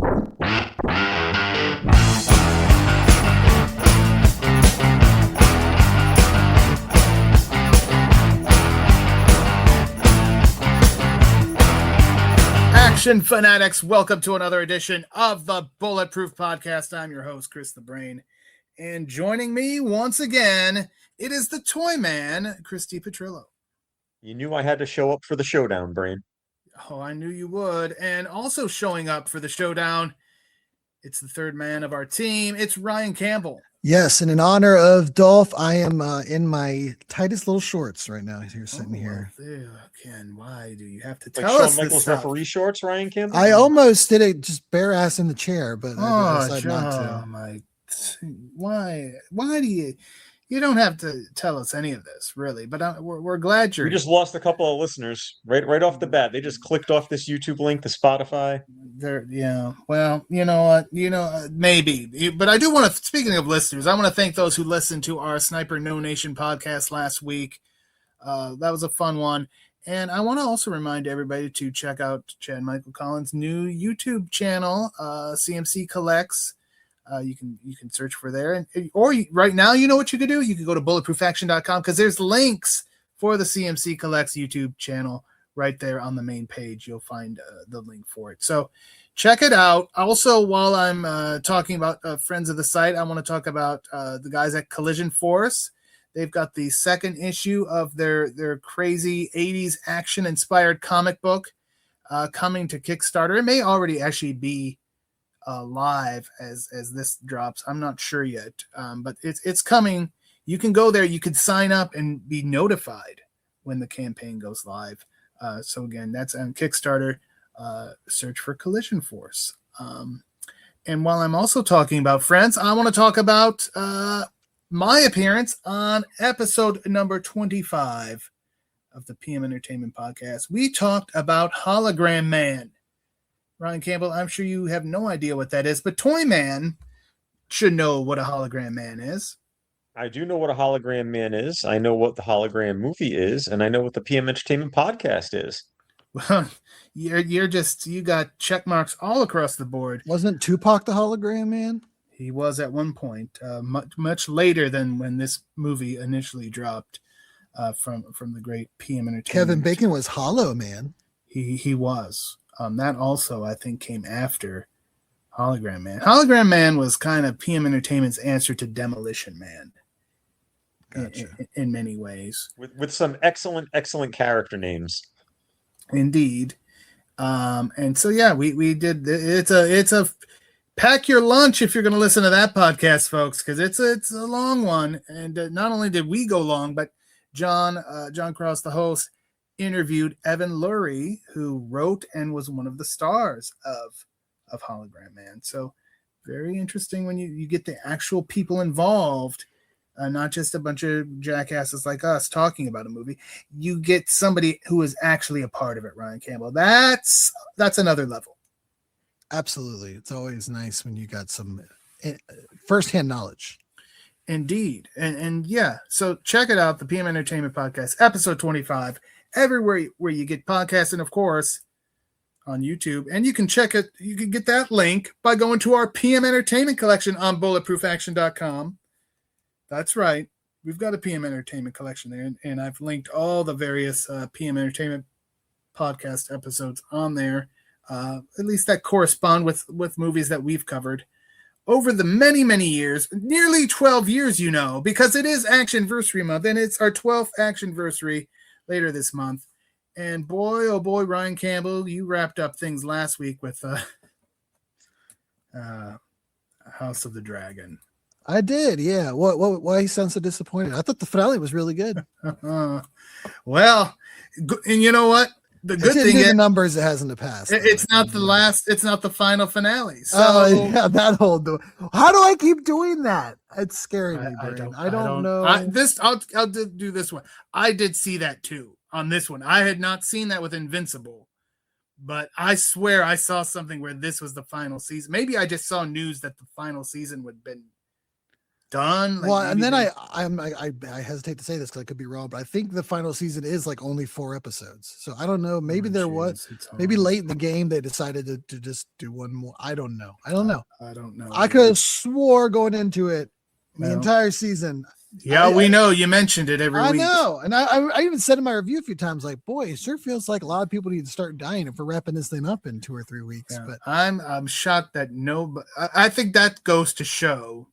Action fanatics, welcome to another edition of the Bulletproof Podcast. I'm your host, Chris the Brain, and joining me once again, it is the Toyman, Chris DePetrillo. You knew I had to show up for the Showdown, Brain. Oh, I knew you would. And also showing up for the Showdown, it's the third man of our team. It's Ryan Campbell. Yes, and in honor of Dolph, I am in my tightest little shorts right now. Here, sitting here. Ken, why do you have to Like tell Shawn us Michaels this stuff? referee shorts, Ryan Campbell? I almost did it just bare ass in the chair, but I decided not to. Why do you don't have to tell us any of this, really, but we're glad you're. We just lost a couple of listeners right off the bat. They just clicked off this YouTube link to Spotify. Yeah. Well, you know what? Maybe. But I do want to, speaking of listeners, I want to thank those who listened to our Sniper No Nation podcast last week. That was a fun one. And I want to also remind everybody to check out Chad Michael Collins' new YouTube channel, CMC Collects. You can search for there, or right now, you know what you could do? You could go to bulletproofaction.com because there's links for the CMC Collects YouTube channel right there on the main page. You'll find the link for it. So check it out. Also, while I'm talking about friends of the site, I want to talk about the guys at Collision Force. They've got the second issue of their crazy 80s action-inspired comic book coming to Kickstarter. It may already actually be live as this drops. I'm not sure yet, but it's coming. You can go there. You can sign up and be notified when the campaign goes live. So again, that's on Kickstarter. Search for Collision Force. And while I'm also talking about friends, I want to talk about my appearance on episode number 25 of the PM Entertainment Podcast. We talked about Hologram Man. Ryan Campbell, I'm sure you have no idea what that is, but Toyman should know what a hologram man is. I do know what a hologram man is. I know what the hologram movie is, and I know what the PM Entertainment Podcast is. Well, you got check marks all across the board. Wasn't Tupac the hologram man? He was at one point, much later than when this movie initially dropped from the great PM Entertainment. Kevin Bacon was Hollow Man. He was. That also, I think, came after Hologram Man. Hologram Man was kind of PM Entertainment's answer to Demolition Man. Gotcha. In many ways. With some excellent character names. Indeed. And so, yeah, we did. It's a pack your lunch if you're going to listen to that podcast, folks, because it's a long one. And not only did we go long, but John Cross, the host, interviewed Evan Lurie, who wrote and was one of the stars of Hologram Man. So very interesting when you get the actual people involved, not just a bunch of jackasses like us talking about a movie. You get somebody who is actually a part of it, Ryan Campbell. That's another level. Absolutely. It's always nice when you got some firsthand knowledge. Indeed. And yeah, so check it out, the PM Entertainment Podcast, episode 25. Everywhere where you get podcasts, and of course on YouTube. And you can check it. You can get that link by going to our PM Entertainment collection on bulletproofaction.com. That's right. We've got a PM Entertainment collection there, and I've linked all the various PM Entertainment podcast episodes on there, at least that correspond with movies that we've covered over the many years, nearly 12 years, because it is Actionversary month, and it's our 12th Actionversary later this month. And boy, oh boy, Ryan Campbell, you wrapped up things last week with House of the Dragon. I did, yeah. Why you sound so disappointed? I thought the finale was really good. Well, and you know what? The good thing is the numbers it has in the past. It's not the last. It's not the final finale. So yeah, that whole. How do I keep doing that? It's scaring me, Brain. I don't know. I'll do this one. I did see that too on this one. I had not seen that with Invincible, but I swear I saw something where this was the final season. Maybe I just saw news that the final season would have been done? Well, and then I hesitate to say this because I could be wrong, but I think the final season is like only 4 episodes. So I don't know. Maybe maybe late in the game they decided to just do one more. I don't know. I don't know. I could have swore going into it the entire season. Yeah, we know you mentioned it every week. I know, and I even said in my review a few times, like, boy, it sure feels like a lot of people need to start dying if we're wrapping this thing up in 2 or 3 weeks. Yeah. But I'm shocked that nobody. I think that goes to show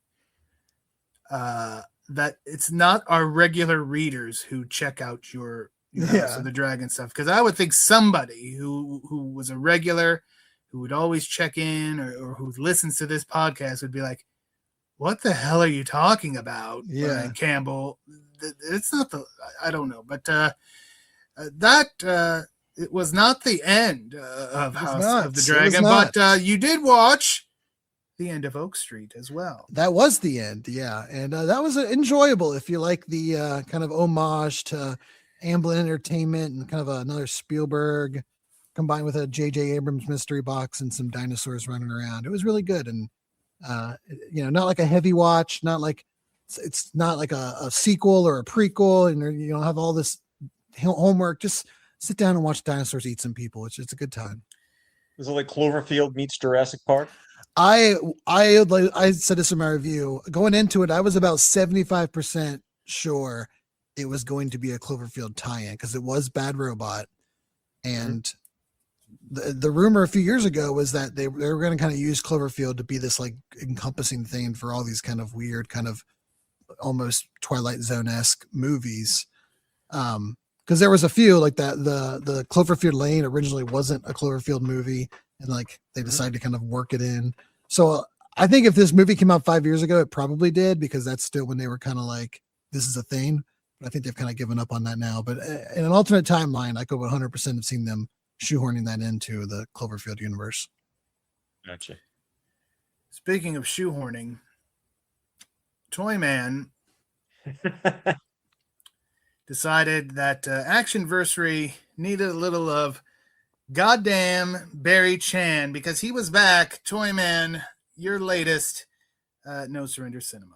that it's not our regular readers who check out your House of the Dragon stuff, because I would think somebody who was a regular, who would always check in or who listens to this podcast would be like, what the hell are you talking about, Ryan Campbell? It's not I don't know, but it was not the end of House of the Dragon, but you did watch the end of Oak Street as well. That was the end, yeah. And that was enjoyable if you like the kind of homage to Amblin Entertainment and kind of another Spielberg combined with a J.J. Abrams mystery box and some dinosaurs running around. It was really good. And, not like a heavy watch, not like it's not like a sequel or a prequel and you don't have all this homework. Just sit down and watch dinosaurs eat some people. It's a good time. Is it like Cloverfield meets Jurassic Park? I said this in my review. Going into it, I was about 75% sure it was going to be a Cloverfield tie-in because it was Bad Robot, and the rumor a few years ago was that they were going to kind of use Cloverfield to be this like encompassing thing for all these kind of weird, kind of almost Twilight Zone-esque movies. Because there was a few like that. The Cloverfield Lane originally wasn't a Cloverfield movie, and like they decided to kind of work it in. So I think if this movie came out 5 years ago, it probably did, because that's still when they were kind of like, this is a thing. But I think they've kind of given up on that now. But in an alternate timeline, I could 100% have seen them shoehorning that into the Cloverfield universe. Gotcha. Speaking of shoehorning, Toyman decided that Actionversary needed a little of goddamn Barry Chan, because he was back. Toyman, your latest No Surrender Cinema.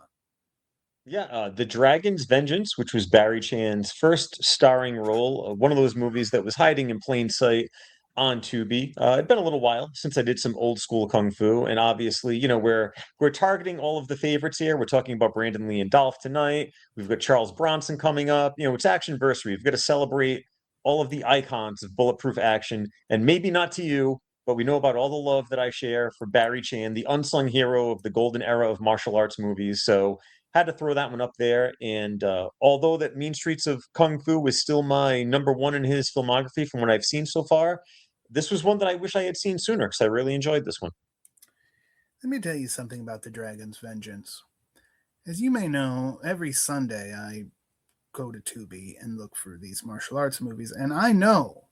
Yeah, The Dragon's Vengeance, which was Barry Chan's first starring role, one of those movies that was hiding in plain sight on Tubi. It'd been a little while since I did some old school kung fu, and obviously, we're targeting all of the favorites here. We're talking about Brandon Lee and Dolph tonight. We've got Charles Bronson coming up. It's Actionversary. We've got to celebrate all of the icons of bulletproof action, and maybe not to you, but we know about all the love that I share for Barry Chan, the unsung hero of the golden era of martial arts movies. So had to throw that one up there. And although that Mean Streets of Kung Fu was still my number one in his filmography from what I've seen so far, this was one that I wish I had seen sooner, because I really enjoyed this one. Let me tell you something about The Dragon's Vengeance. As you may know, every Sunday I go to Tubi and look for these martial arts movies, and I know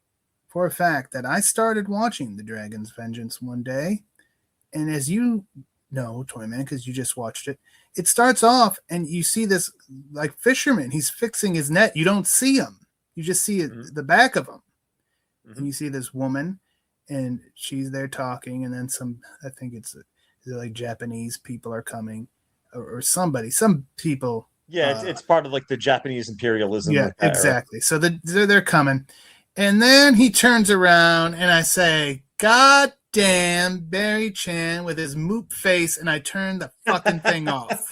for a fact that I started watching The Dragon's Vengeance one day, and as you know, Toyman, because you just watched it, it starts off and you see this like fisherman. He's fixing his net. You don't see him. You just see the back of him. And you see this woman, and she's there talking, and then I think it's like Japanese people are coming, or some people. Yeah, it's part of like the Japanese imperialism. Yeah, exactly. So they're coming. And then he turns around, and I say, God damn, Barry Chan with his moop face, and I turned the fucking thing off.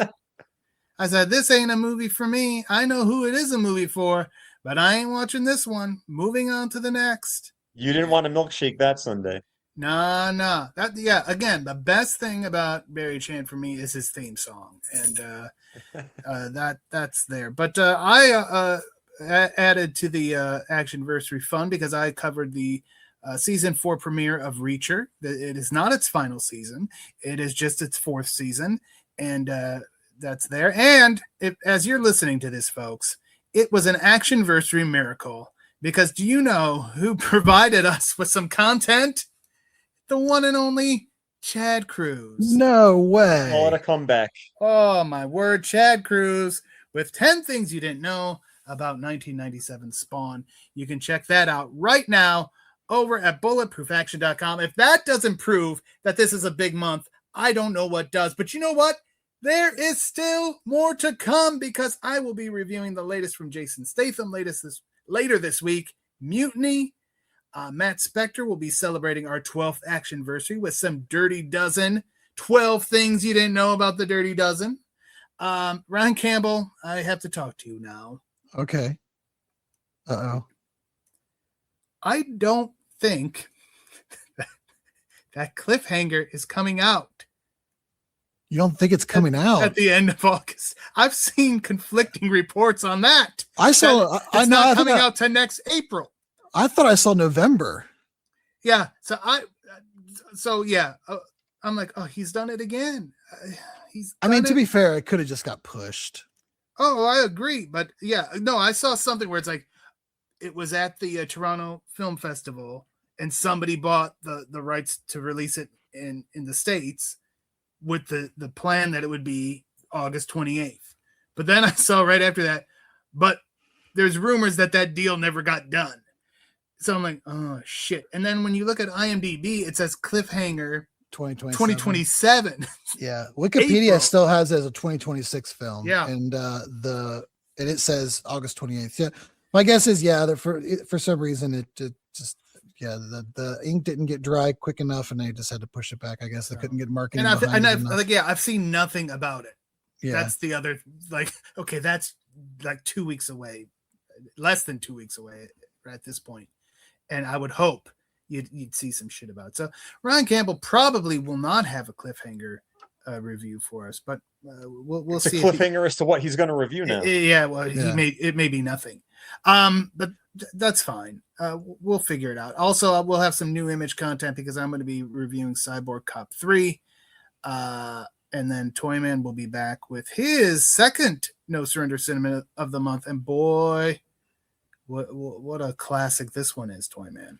I said, this ain't a movie for me. I know who it is a movie for, but I ain't watching this one. Moving on to the next. You didn't want a milkshake that Sunday. No. Again, the best thing about Barry Chan for me is his theme song, and that's there. But I added to the Actionversary fun because I covered the season 4 premiere of Reacher. It is not its final season; it is just its 4th season, and that's there. And as you're listening to this, folks, it was an Actionversary miracle, because do you know who provided us with some content? The one and only Chad Cruz. No way. What a comeback. Oh, my word. Chad Cruz with 10 things you didn't know about 1997 Spawn. You can check that out right now over at bulletproofaction.com. If that doesn't prove that this is a big month, I don't know what does. But you know what? there is still more to come because I will be reviewing the latest from Jason Statham later this week, Mutiny. Matt Spector will be celebrating our 12th actionversary with some Dirty Dozen, 12 things you didn't know about the Dirty Dozen. Ryan Campbell, I have to talk to you now. Okay. Uh-oh. I don't think that cliffhanger is coming out. You don't think it's coming out at the end of August? I've seen conflicting reports on that. I saw. It's not coming out to next April. I thought I saw November. Yeah. So I'm like, oh, he's done it again. To be fair, it could have just got pushed. Oh, I agree. But yeah, no, I saw something where it's like, it was at the Toronto Film Festival and somebody bought the rights to release it in the States with the plan that it would be August 28th. But then I saw right after that, but there's rumors that deal never got done. So I'm like, oh shit. And then when you look at IMDb, it says cliffhanger 2027. Yeah. Wikipedia April. Still has it as a 2026 film. Yeah. And it says August 28th. Yeah. My guess is, that for some reason it just the ink didn't get dry quick enough and they just had to push it back. I guess they couldn't get marketing. I've seen nothing about it. Yeah. That's the other, okay, that's like 2 weeks away, less than 2 weeks away at this point. And I would hope you'd see some shit about it. So Ryan Campbell probably will not have a cliffhanger review for us, but we'll see. It's a cliffhanger as to what he's going to review now. It may be nothing. But that's fine. We'll figure it out. Also, we'll have some new Image content because I'm going to be reviewing Cyborg Cop 3. And then Toyman will be back with his second No Surrender Cinema of the month. And boy, what a classic this one is, Toyman.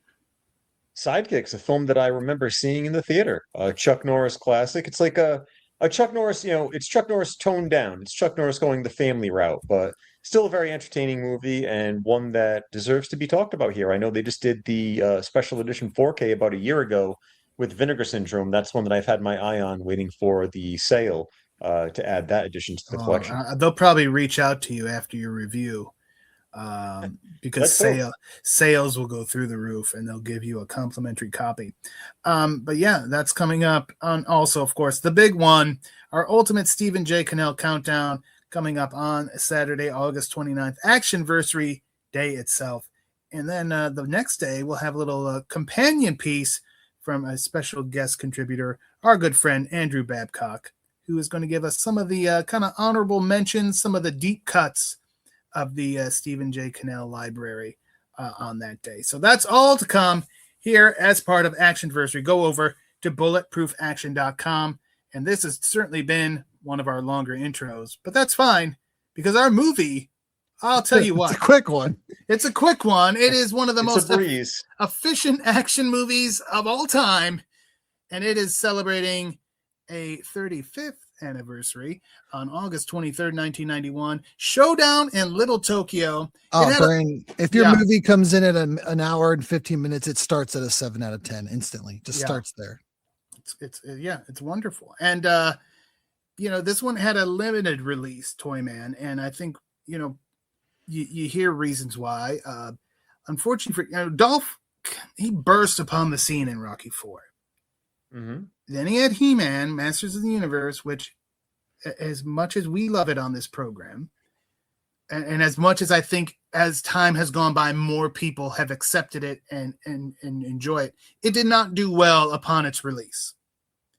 Sidekicks, a film that I remember seeing in the theater. Chuck Norris classic. It's like a Chuck Norris, it's Chuck Norris toned down. It's Chuck Norris going the family route, but still a very entertaining movie and one that deserves to be talked about here. I know they just did the special edition 4K about a year ago with Vinegar Syndrome. That's one that I've had my eye on waiting for the sale to add that addition to the collection. They'll probably reach out to you after your review because sales will go through the roof and they'll give you a complimentary copy. But yeah, that's coming up on also, of course, the big one, our Ultimate Stephen J. Cannell Countdown coming up on Saturday, August 29th, Actionversary Day itself. And then the next day, we'll have a little companion piece from a special guest contributor, our good friend Andrew Babcock, who is going to give us some of the kind of honorable mentions, some of the deep cuts of the Stephen J. Cannell library on that day. So that's all to come here as part of Actionversary. Go over to bulletproofaction.com. And this has certainly been one of our longer intros, but that's fine because our movie, I'll tell you what. It's a quick one. It's a quick one. It is one of the most breeze. efficient action movies of all time. And it is celebrating a 35th anniversary on August 23rd, 1991. Showdown in Little Tokyo. Brian, if your movie comes in at an hour and 15 minutes, it starts at a 7 out of 10 instantly. Just starts there. It's wonderful. And, this one had a limited release, Toyman. And I think, you hear reasons why. Unfortunately for Dolph, he burst upon the scene in Rocky IV. Mm-hmm. Then he had He-Man, Masters of the Universe, which, as much as we love it on this program, and as much as I think as time has gone by, more people have accepted it and enjoy it, it did not do well upon its release.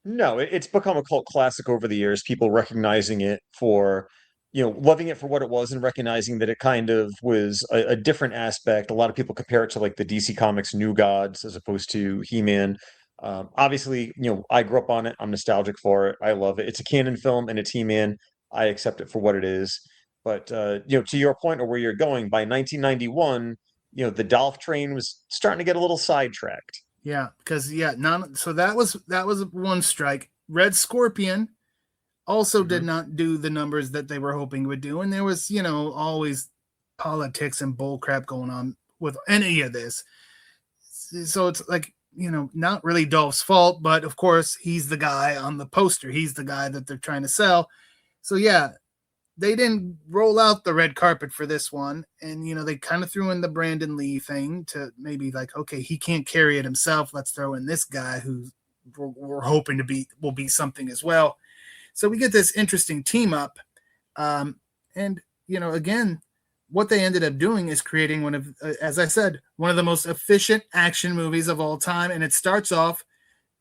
No, it's become a cult classic over the years. People recognizing it for, loving it for what it was and recognizing that it kind of was a different aspect. A lot of people compare it to like the DC Comics New Gods as opposed to He-Man. Obviously, I grew up on it. I'm nostalgic for it. I love it. It's a canon film and it's He-Man. I accept it for what it is. But, to your point or where you're going, by 1991, the Dolph train was starting to get a little sidetracked. Yeah, because so that was one strike. Red Scorpion also did not do the numbers that they were hoping it would do, and there was always politics and bullcrap going on with any of this. So it's like not really Dolph's fault, but of course he's the guy on the poster. He's the guy that they're trying to sell. So yeah, they didn't roll out the red carpet for this one. And, they kind of threw in the Brandon Lee thing to maybe like, okay, he can't carry it himself. Let's throw in this guy who we're hoping will be something as well. So we get this interesting team up. And, again, what they ended up doing is creating one of, as I said, one of the most efficient action movies of all time. And it starts off,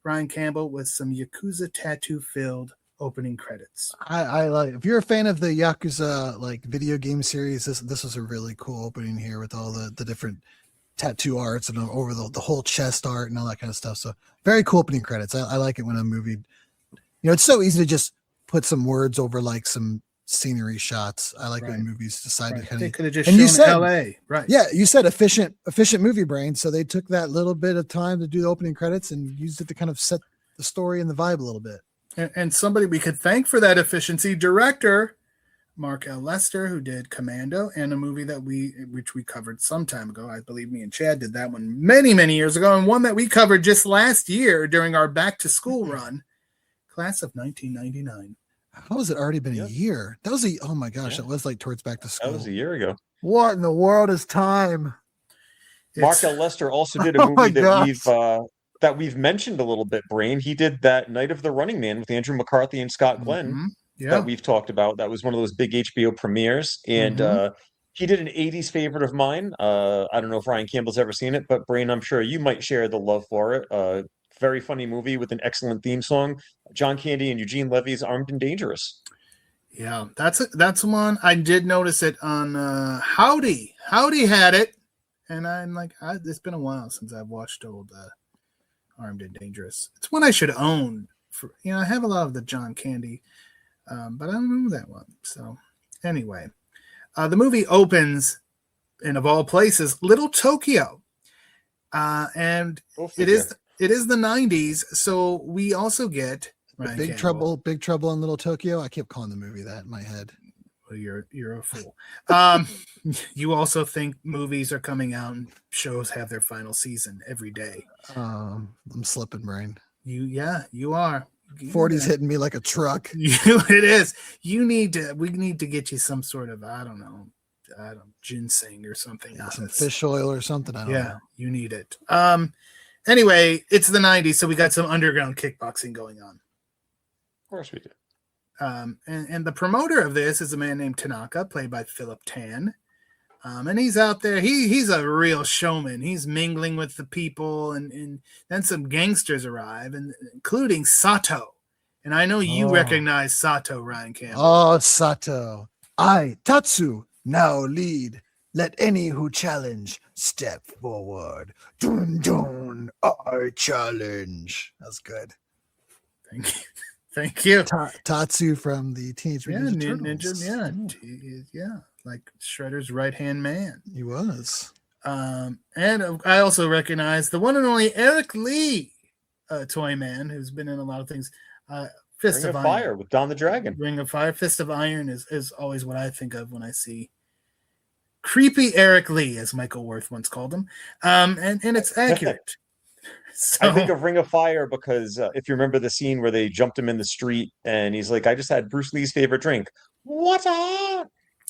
Ryan Campbell, with some Yakuza tattoo-filled opening credits. I like, if you're a fan of the Yakuza like video game series, this was a really cool opening here with all the different tattoo arts and over the whole chest art and all that kind of stuff. So very cool opening credits. I like it when a movie, it's so easy to just put some words over like some scenery shots. I like when movies decide to kind they of, could have just and shown LA, right? Yeah, you said efficient movie brain. So they took that little bit of time to do the opening credits and used it to kind of set the story and the vibe a little bit. And somebody we could thank for that efficiency, director Mark L. Lester, who did Commando and a movie which we covered some time ago. I believe me and Chad did that one many, many years ago, and one that we covered just last year during our back to school run, class of 1999. How has it already been a year? That was oh my gosh, that was like towards back to school. That was a year ago. What in the world is time? Mark L. Lester also did a movie that we've mentioned a little bit, Brain. He did that Night of the Running Man with Andrew McCarthy and Scott Glenn that we've talked about. That was one of those big HBO premieres. And he did an 80s favorite of mine. I don't know if Ryan Campbell's ever seen it, but Brain, I'm sure you might share the love for it. Very funny movie with an excellent theme song. John Candy and Eugene Levy's Armed and Dangerous. Yeah, that's one. I did notice it on Howdy. Howdy had it. And I'm like, it's been a while since I've watched old Armed and Dangerous. It's one I should own. I have a lot of the John Candy, but I don't know that one. So anyway, the movie opens in, of all places, Little Tokyo, and it is the 90s. So we also get Big Trouble in Little Tokyo. I kept calling the movie that in my head. Well, you're a fool. You also think movies are coming out and shows have their final season every day. I'm slipping, Brain. You are. 40's hitting me like a truck. It is. We need to get you some sort of, I don't know, ginseng or something. Yeah, some fish oil or something. I don't know. You need it. Anyway, it's the 90s, so we got some underground kickboxing going on. Of course we do. And the promoter of this is a man named Tanaka, played by Philip Tan. And he's out there. He's a real showman. He's mingling with the people, and then some gangsters arrive, and including Sato. And I know you recognize Sato, Ryan Campbell. Oh, Sato. I, Tatsu, now lead. Let any who challenge step forward. Dun dun, I challenge. That's good. Thank you. Thank you. Tatsu from the Teenage Mutant Ninja Turtles. Yeah, like Shredder's right-hand man. He was. And I also recognize the one and only Eric Lee, Toyman, who's been in a lot of things. Fist Ring of of Iron. Fire with Don the Dragon. Ring of Fire. Fist of Iron is always what I think of when I see creepy Eric Lee, as Michael Worth once called him. And it's accurate. So, I think of Ring of Fire because if you remember the scene where they jumped him in the street and he's like, I just had Bruce Lee's favorite drink. What's up?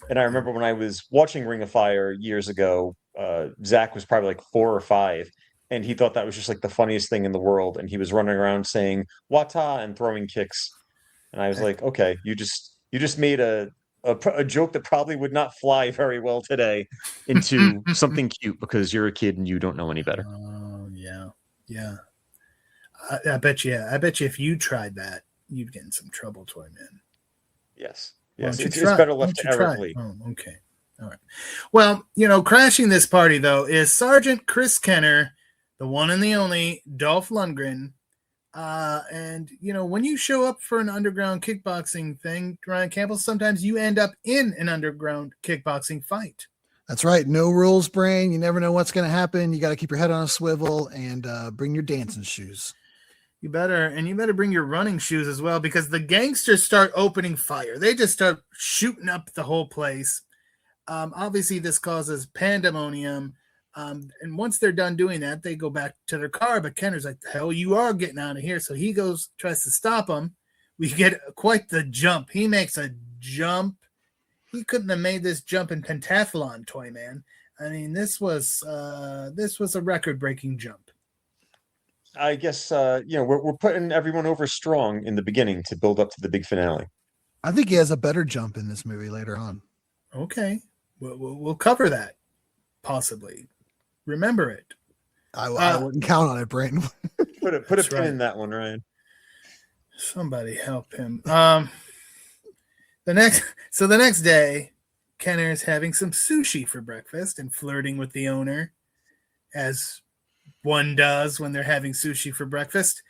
And I remember when I was watching Ring of Fire years ago, Zach was probably like 4 or 5, and he thought that was just like the funniest thing in the world. And he was running around saying "wata" and throwing kicks. And I was like, okay, you just made a joke that probably would not fly very well today into something cute because you're a kid and you don't know any better. Oh yeah. I bet you if you tried that, you'd get in some trouble, Toyman. Yes. It's better left to Eric Lee. Oh, okay. All right. Well, crashing this party, though, is Sergeant Chris Kenner, the one and the only Dolph Lundgren. And, when you show up for an underground kickboxing thing, Ryan Campbell, sometimes you end up in an underground kickboxing fight. That's right. No rules, Brain. You never know what's going to happen. You got to keep your head on a swivel and bring your dancing shoes. You better bring your running shoes as well, because the gangsters start opening fire. They just start shooting up the whole place. Obviously, this causes pandemonium. And once they're done doing that, they go back to their car. But Kenner's like, the hell you are getting out of here. So he tries to stop them. we get quite the jump. He makes a jump. He couldn't have made this jump in pentathlon, Toyman. I mean, this was a record-breaking jump. I guess we're putting everyone over strong in the beginning to build up to the big finale. I think he has a better jump in this movie later on. Okay, we'll cover that possibly. Remember it. I wouldn't count on it, Brandon. Put a pin in that one, Ryan. Somebody help him. The next day, Kenner is having some sushi for breakfast and flirting with the owner, as one does when they're having sushi for breakfast.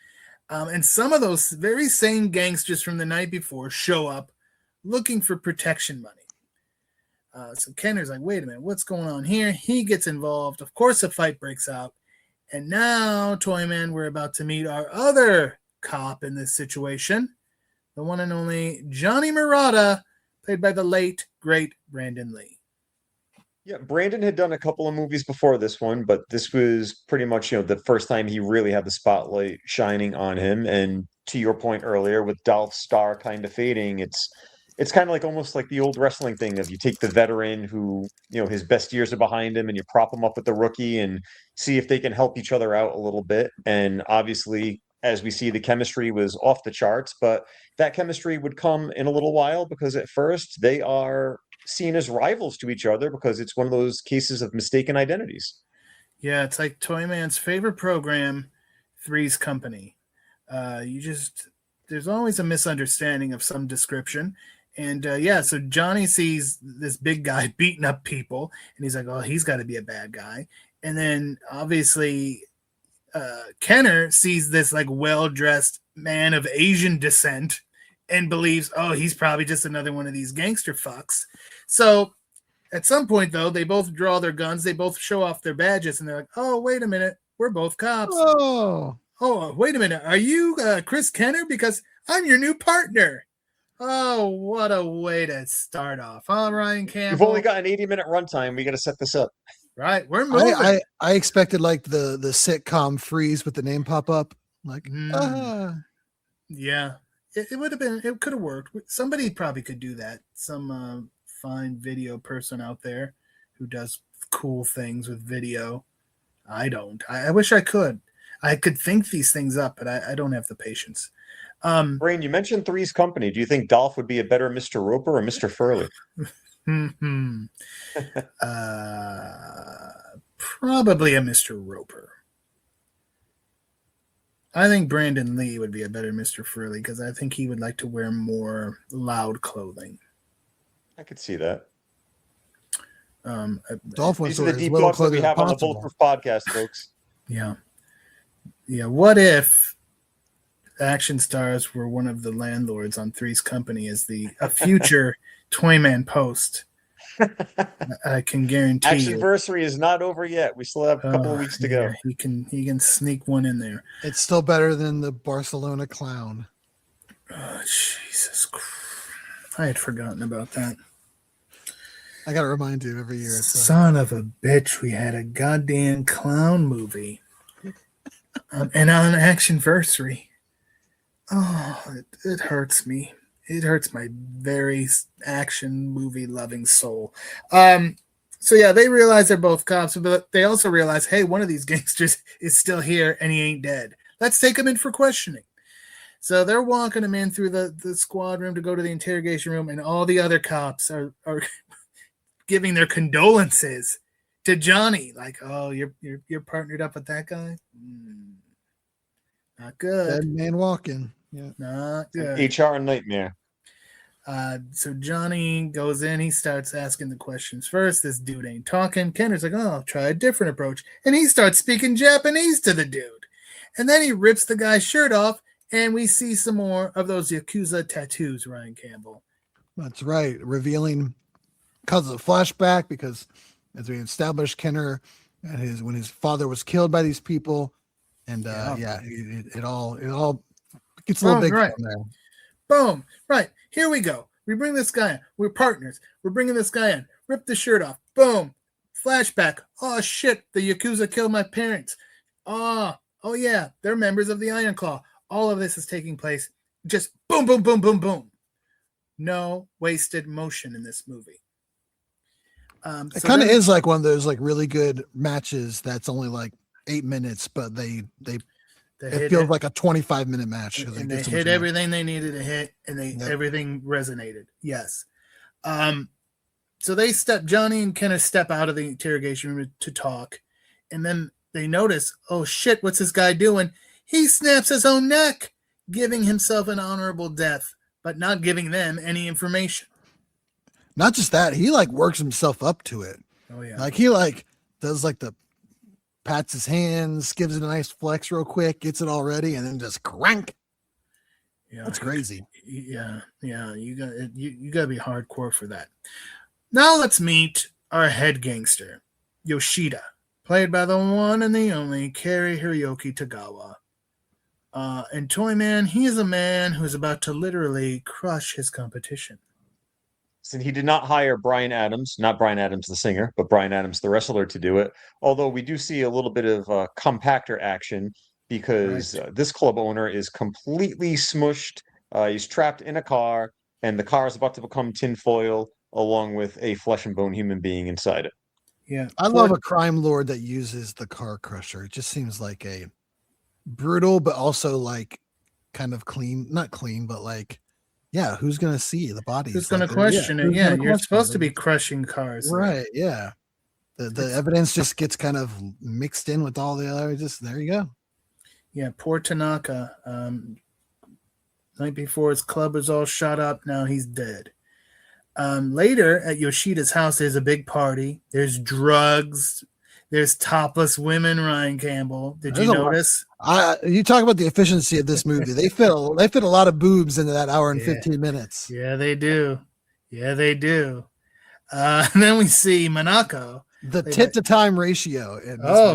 And some of those very same gangsters from the night before show up looking for protection money. So Kenner's like, wait a minute, what's going on here? He gets involved. Of course, a fight breaks out. And now, Toyman, we're about to meet our other cop in this situation, the one and only Johnny Murata, played by the late, great Brandon Lee. Yeah, Brandon had done a couple of movies before this one, but this was pretty much, the first time he really had the spotlight shining on him. And to your point earlier, with Dolph's star kind of fading, it's kind of like almost like the old wrestling thing of you take the veteran who, his best years are behind him and you prop him up with the rookie and see if they can help each other out a little bit. And obviously, as we see, the chemistry was off the charts, but that chemistry would come in a little while because at first they are seen as rivals to each other because it's one of those cases of mistaken identities. Yeah, it's like Toyman's favorite program, Three's Company. There's always a misunderstanding of some description. And so Johnny sees this big guy beating up people, and he's like, oh, he's got to be a bad guy. And then obviously Kenner sees this like well-dressed man of Asian descent and believes, oh, he's probably just another one of these gangster fucks. So at some point, though, they both draw their guns. They both show off their badges, and they're like, oh, wait a minute. We're both cops. Oh, wait a minute. Are you Chris Kenner? Because I'm your new partner. Oh, what a way to start off. Huh, Ryan Campbell? You've only got an 80-minute runtime. We got to set this up. Right. We're moving. I expected like the sitcom freeze with the name pop up. Like, Yeah. It would have been, it could have worked. Somebody probably could do that. Some fine video person out there who does cool things with video. I don't. I wish I could. I could think these things up, but I don't have the patience. Brain, you mentioned Three's Company. Do you think Dolph would be a better Mr. Roper or Mr. Furley? Probably a Mr. Roper. I think Brandon Lee would be a better Mr. Furley because I think he would like to wear more loud clothing. I could see that. Dolph wants These to are the deep thoughts that we have on the Bulletproof Podcast, folks. Yeah. What if action stars were one of the landlords on Three's Company as a future Toyman post? I can guarantee Actionversary is not over yet. We still have a couple of weeks to go. He can sneak one in there. It's still better than the Barcelona clown. Oh, Jesus Christ. I had forgotten about that. I got to remind you every year. Son of a bitch, we had a goddamn clown movie. And on Actionversary. Oh, it hurts me. It hurts my very action movie loving soul. So yeah, they realize they're both cops, but they also realize, hey, one of these gangsters is still here and he ain't dead. Let's take him in for questioning. So they're walking him in through the squad room to go to the interrogation room, and all the other cops are giving their condolences to Johnny. Like, oh, you're partnered up with that guy? Not good. Dead man walking. Yeah. Not good. HR nightmare. So Johnny goes in. He starts asking the questions first. This dude ain't talking. Kenner's like, oh, I'll try a different approach. And he starts speaking Japanese to the dude. And then he rips the guy's shirt off, and we see some more of those Yakuza tattoos, Ryan Campbell. That's right. Revealing because of the flashback, because as we established, Kenner and when his father was killed by these people. And it all gets a little big right. from there. Boom. Right. Here we go. We bring this guy in. We're partners. We're bringing this guy in. Rip the shirt off. Boom. Flashback. Oh, shit. The Yakuza killed my parents. Oh yeah. They're members of the Iron Claw. All of this is taking place. Just boom. boom, boom, boom, boom, boom. No wasted motion in this movie. It kind of is like one of those like really good matches that's only like 8 minutes, but it feels like a 25-minute match. And they hit everything they needed to hit, and everything resonated. Yes. So Johnny and Kenneth step out of the interrogation room to talk, and then they notice, oh shit, what's this guy doing? He snaps his own neck, giving himself an honorable death, but not giving them any information. Not just that, he like works himself up to it. Oh yeah. Like he like does like the pats his hands, gives it a nice flex real quick, gets it all ready, and then just crank. Yeah, that's crazy. Yeah. You gotta be hardcore for that. Now let's meet our head gangster, Yoshida, played by the one and the only Cary Hiroyuki Tagawa. And Toyman, he is a man who is about to literally crush his competition. And he did not hire Bryan Adams, not Bryan Adams the singer, but Bryan Adams the wrestler to do it. Although we do see a little bit of compactor action because this club owner is completely smushed. He's trapped in a car, and the car is about to become tinfoil along with a flesh and bone human being inside it. Yeah, I love a crime lord that uses the car crusher. It just seems like a brutal, but also like kind of clean, not clean, but like, yeah, who's going to see the body? Who's going to question it? Yeah, you're supposed to be crushing cars. Right, yeah. The evidence just gets kind of mixed in with all the other, there you go. Yeah, poor Tanaka. Night before his club was all shot up, now he's dead. Later at Yoshida's house, there's a big party. There's drugs. There's topless women, Ryan Campbell. Did you notice? You talk about the efficiency of this movie. They fit a lot of boobs into that hour and 15 minutes. Yeah, they do. And then we see Monaco. The tit to time ratio.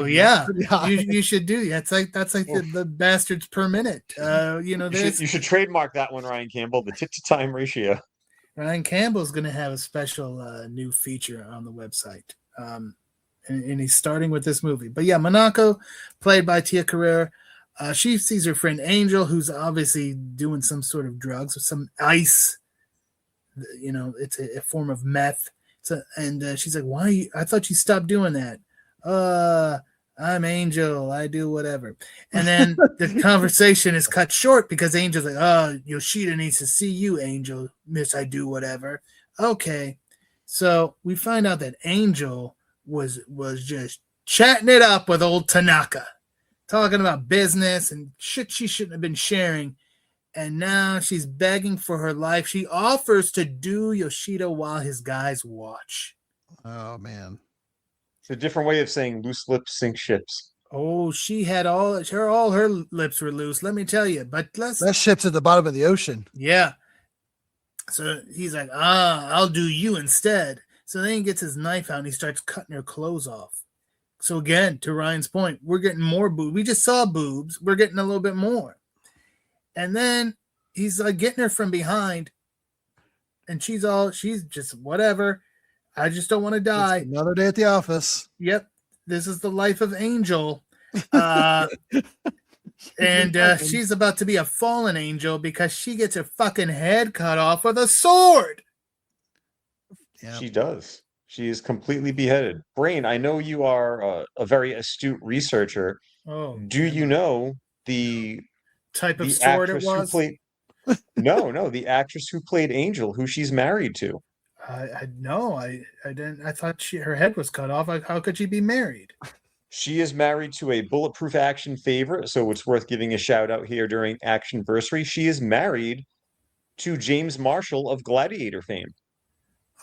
Yeah. You should do. That's like the bastards per minute. You should trademark that one, Ryan Campbell, the tit to time ratio. Ryan Campbell's going to have a special new feature on the website. And he's starting with this movie. But yeah, Monaco, played by Tia Carrere, she sees her friend Angel, who's obviously doing some sort of drugs with some ice. It's a form of meth. And she's like, why? I thought you stopped doing that. I'm Angel. I do whatever. And then the conversation is cut short because Angel's like, oh, Yoshida needs to see you, Angel. Miss, I do whatever. Okay. So we find out that Angel was just chatting it up with old Tanaka, talking about business and shit she shouldn't have been sharing. And now she's begging for her life. She offers to do Yoshida while his guys watch. Oh, man. It's a different way of saying loose lips sink ships. Oh, she had all her lips were loose, let me tell you. But that ship's at the bottom of the ocean. Yeah. So he's like, I'll do you instead. So then he gets his knife out and he starts cutting her clothes off. So again, to Ryan's point, we're getting more boobs. We just saw boobs. We're getting a little bit more. And then he's like getting her from behind. And she's just whatever. I just don't want to die. It's another day at the office. Yep. This is the life of Angel. And she's about to be a fallen angel because she gets her fucking head cut off with a sword. Yeah. She does. She is completely beheaded. Brain, I know you are a very astute researcher. Oh, do you know the type of sword it was? No, the actress who played Angel, who she's married to. I didn't. I thought her head was cut off. How could she be married? She is married to a Bulletproof Action favorite, so it's worth giving a shout out here during Actionversary. She is married to James Marshall of Gladiator fame.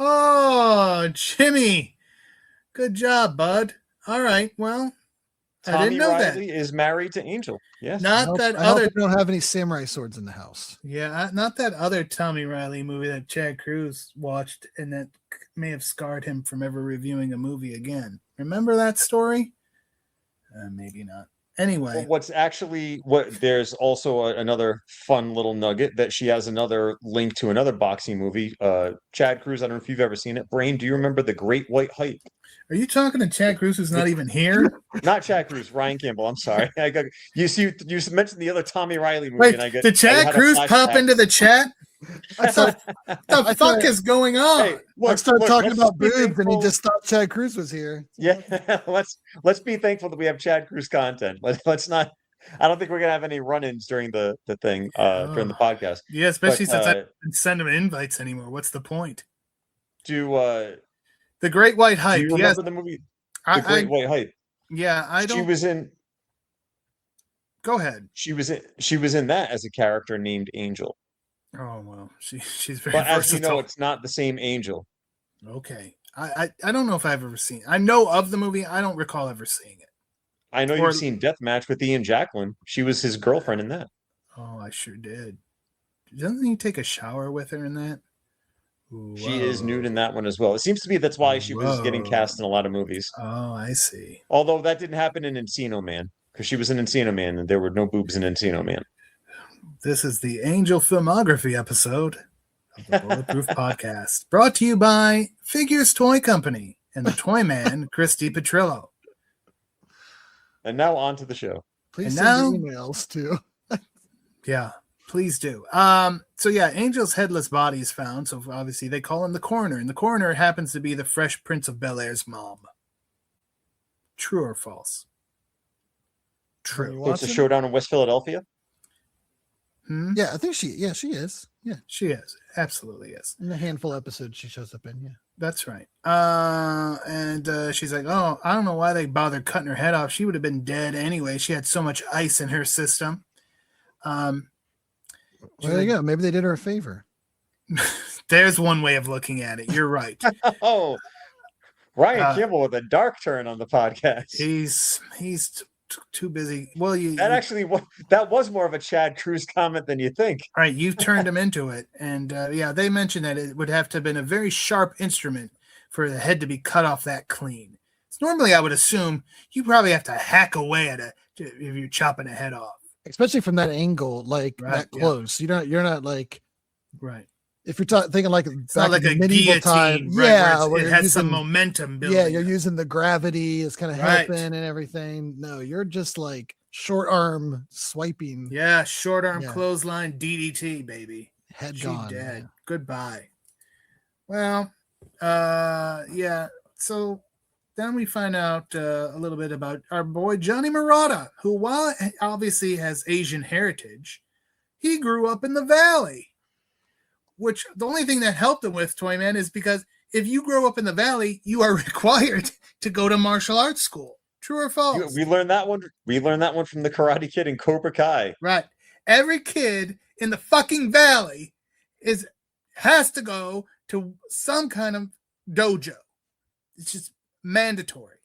Oh, Jimmy. Good job, bud. All right. Well, I didn't know Riley that. Is married to Angel. Yes. I hope they don't have any samurai swords in the house. Yeah, not that other Tommy Riley movie that Chad Cruz watched and that may have scarred him from ever reviewing a movie again. Remember that story? Maybe not. Anyway, there's also another fun little nugget that she has another link to another boxing movie. Chad Cruz, I don't know if you've ever seen it. Brain, do you remember The Great White Hype? are you talking to Chad Cruz, who's not even here? Not Chad Cruz, Ryan Campbell. I'm sorry. You mentioned the other Tommy Riley movie, Wait, and did Chad Cruz pop into the chat? What the fuck is going on? Hey, I started talking about boobs, thankful. and he just thought Chad Cruz was here. Yeah, let's be thankful that we have Chad Cruz content. Let's not. I don't think we're gonna have any run-ins during the thing during the podcast. Yeah, especially since I didn't send him invites anymore. What's the point? The Great White Hype. Do you remember the movie? The Great White Hype. Yeah, I don't. She was in. Go ahead. She was in that as a character named Angel. Oh well, she's very. But as you versatile. know, it's not the same Angel. Okay, I don't know if I've ever seen. I know of the movie. I don't recall ever seeing it. I know you've seen Deathmatch with Ian Jacqueline. She was his girlfriend in that. Oh, I sure did. Doesn't he take a shower with her in that? Whoa. She is nude in that one as well. It seems to be that's why she was getting cast in a lot of movies. Oh, I see. Although that didn't happen in Encino Man, because she was in Encino Man and there were no boobs in Encino Man. This is the Angel Filmography episode of the Bulletproof Podcast, brought to you by Figures Toy Company and the Toyman, Chris DePetrillo. And now on to the show. Please send emails too. Yeah, please do. So yeah, Angel's headless body is found. So obviously they call him the coroner, and the coroner happens to be the Fresh Prince of Bel-Air's mom. True or false? True. So it's a showdown in West Philadelphia. Yeah, I think she is. Yeah, she is. Absolutely is. In a handful of episodes she shows up in. Yeah, that's right. And she's like, oh, I don't know why they bothered cutting her head off. She would have been dead anyway. She had so much ice in her system. Well, there you go. Maybe they did her a favor. There's one way of looking at it. You're right. Oh, Ryan Campbell with a dark turn on the podcast. He's too busy. Well, that was more of a Chad Cruz comment than you think. All right, you've turned him into it, and yeah, they mentioned that it would have to have been a very sharp instrument for the head to be cut off that clean. So normally, I would assume you probably have to hack away at it if you're chopping a head off, especially from that angle, like that close. Yeah. You're not like right. If you're thinking like it's not like a guillotine, time, right, yeah, where it has some momentum building. Yeah, you're using the gravity, it's kind of helping and everything. No, you're just like short arm swiping. Yeah, short arm clothesline DDT, baby. Head gone. Dead. Yeah. Goodbye. Well, yeah. So then we find out a little bit about our boy Johnny Murata, who, while obviously has Asian heritage, he grew up in the Valley. Which the only thing that helped him with, Toyman, is because if you grow up in the Valley, you are required to go to martial arts school. True or false? We learned that one. We learned that one from the Karate Kid and Cobra Kai. Right. Every kid in the fucking Valley has to go to some kind of dojo. It's just mandatory.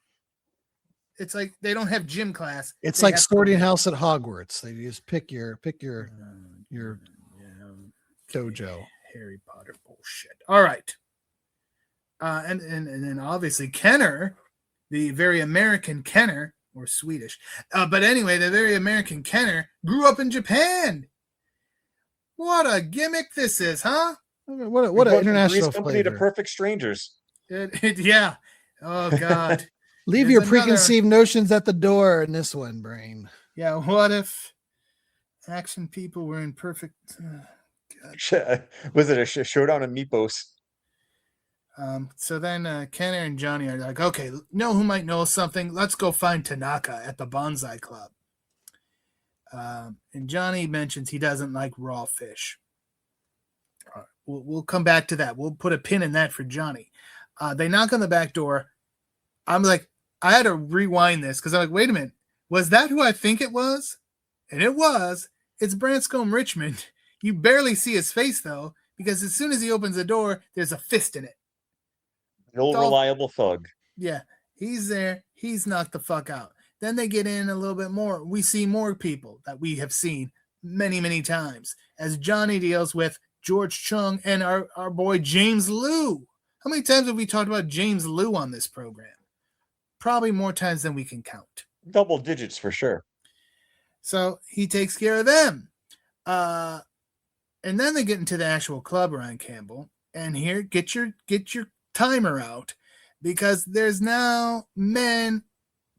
It's like they don't have gym class. It's like sorting house at Hogwarts. They just pick your dojo. Harry Potter bullshit. All right. And then obviously Kenner, the very American Kenner, or Swedish. But anyway, the very American Kenner grew up in Japan. What a gimmick this is, huh? What an international company to Perfect Strangers. Yeah. Oh, God. Leave your preconceived notions at the door in this one, Brain. Yeah, what if action people were in perfect... Was it a showdown of meatballs? So then Kenner and Johnny are like, okay, know who might know something? Let's go find Tanaka at the Bonsai Club. And Johnny mentions he doesn't like raw fish. We'll come back to that. We'll put a pin in that for Johnny. They knock on the back door. I'm like, I had to rewind this because I'm like, wait a minute. Was that who I think it was? And it was. It's Branscombe Richmond. You barely see his face, though, because as soon as he opens the door, there's a fist in it. An old reliable thug. Yeah, he's there. He's knocked the fuck out. Then they get in a little bit more. We see more people that we have seen many, many times as Johnny deals with George Chung and our boy James Liu. How many times have we talked about James Liu on this program? Probably more times than we can count. Double digits for sure. So he takes care of them. And then they get into the actual club, Ryan Campbell. And here, get your timer out, because there's now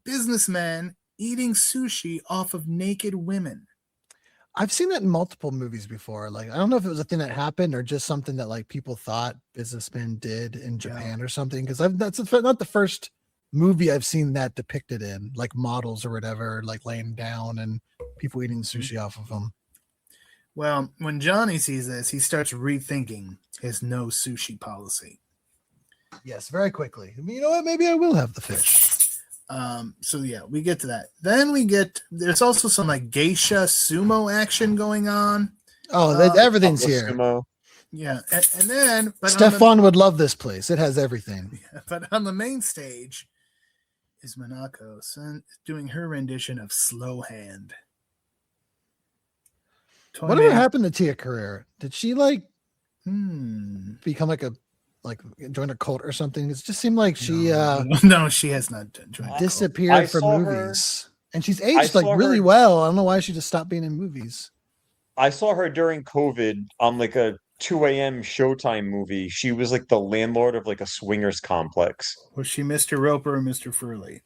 businessmen eating sushi off of naked women. I've seen that in multiple movies before. Like, I don't know if it was a thing that happened or just something that like people thought businessmen did in Japan or something. Because that's not the first movie I've seen that depicted in, like models or whatever, like laying down and people eating sushi off of them. Well, when Johnny sees this, he starts rethinking his no sushi policy. Yes, very quickly. You know what? Maybe I will have the fish. So yeah, we get to that. Then there's also some like geisha sumo action going on. Oh, everything's here. Sumo. Yeah, and then Stefan would love this place. It has everything. Yeah, but on the main stage is Minako doing her rendition of Slow Hand. Whatever happened to Tia Carrere? Did she become join a cult or something? It just seemed like she no, she has not joined. Disappeared from movies. And she's aged really well. I don't know why she just stopped being in movies. I saw her during COVID on like a 2 a.m. Showtime movie. She was like the landlord of like a swingers complex. Was she Mr. Roper or Mr. Furley?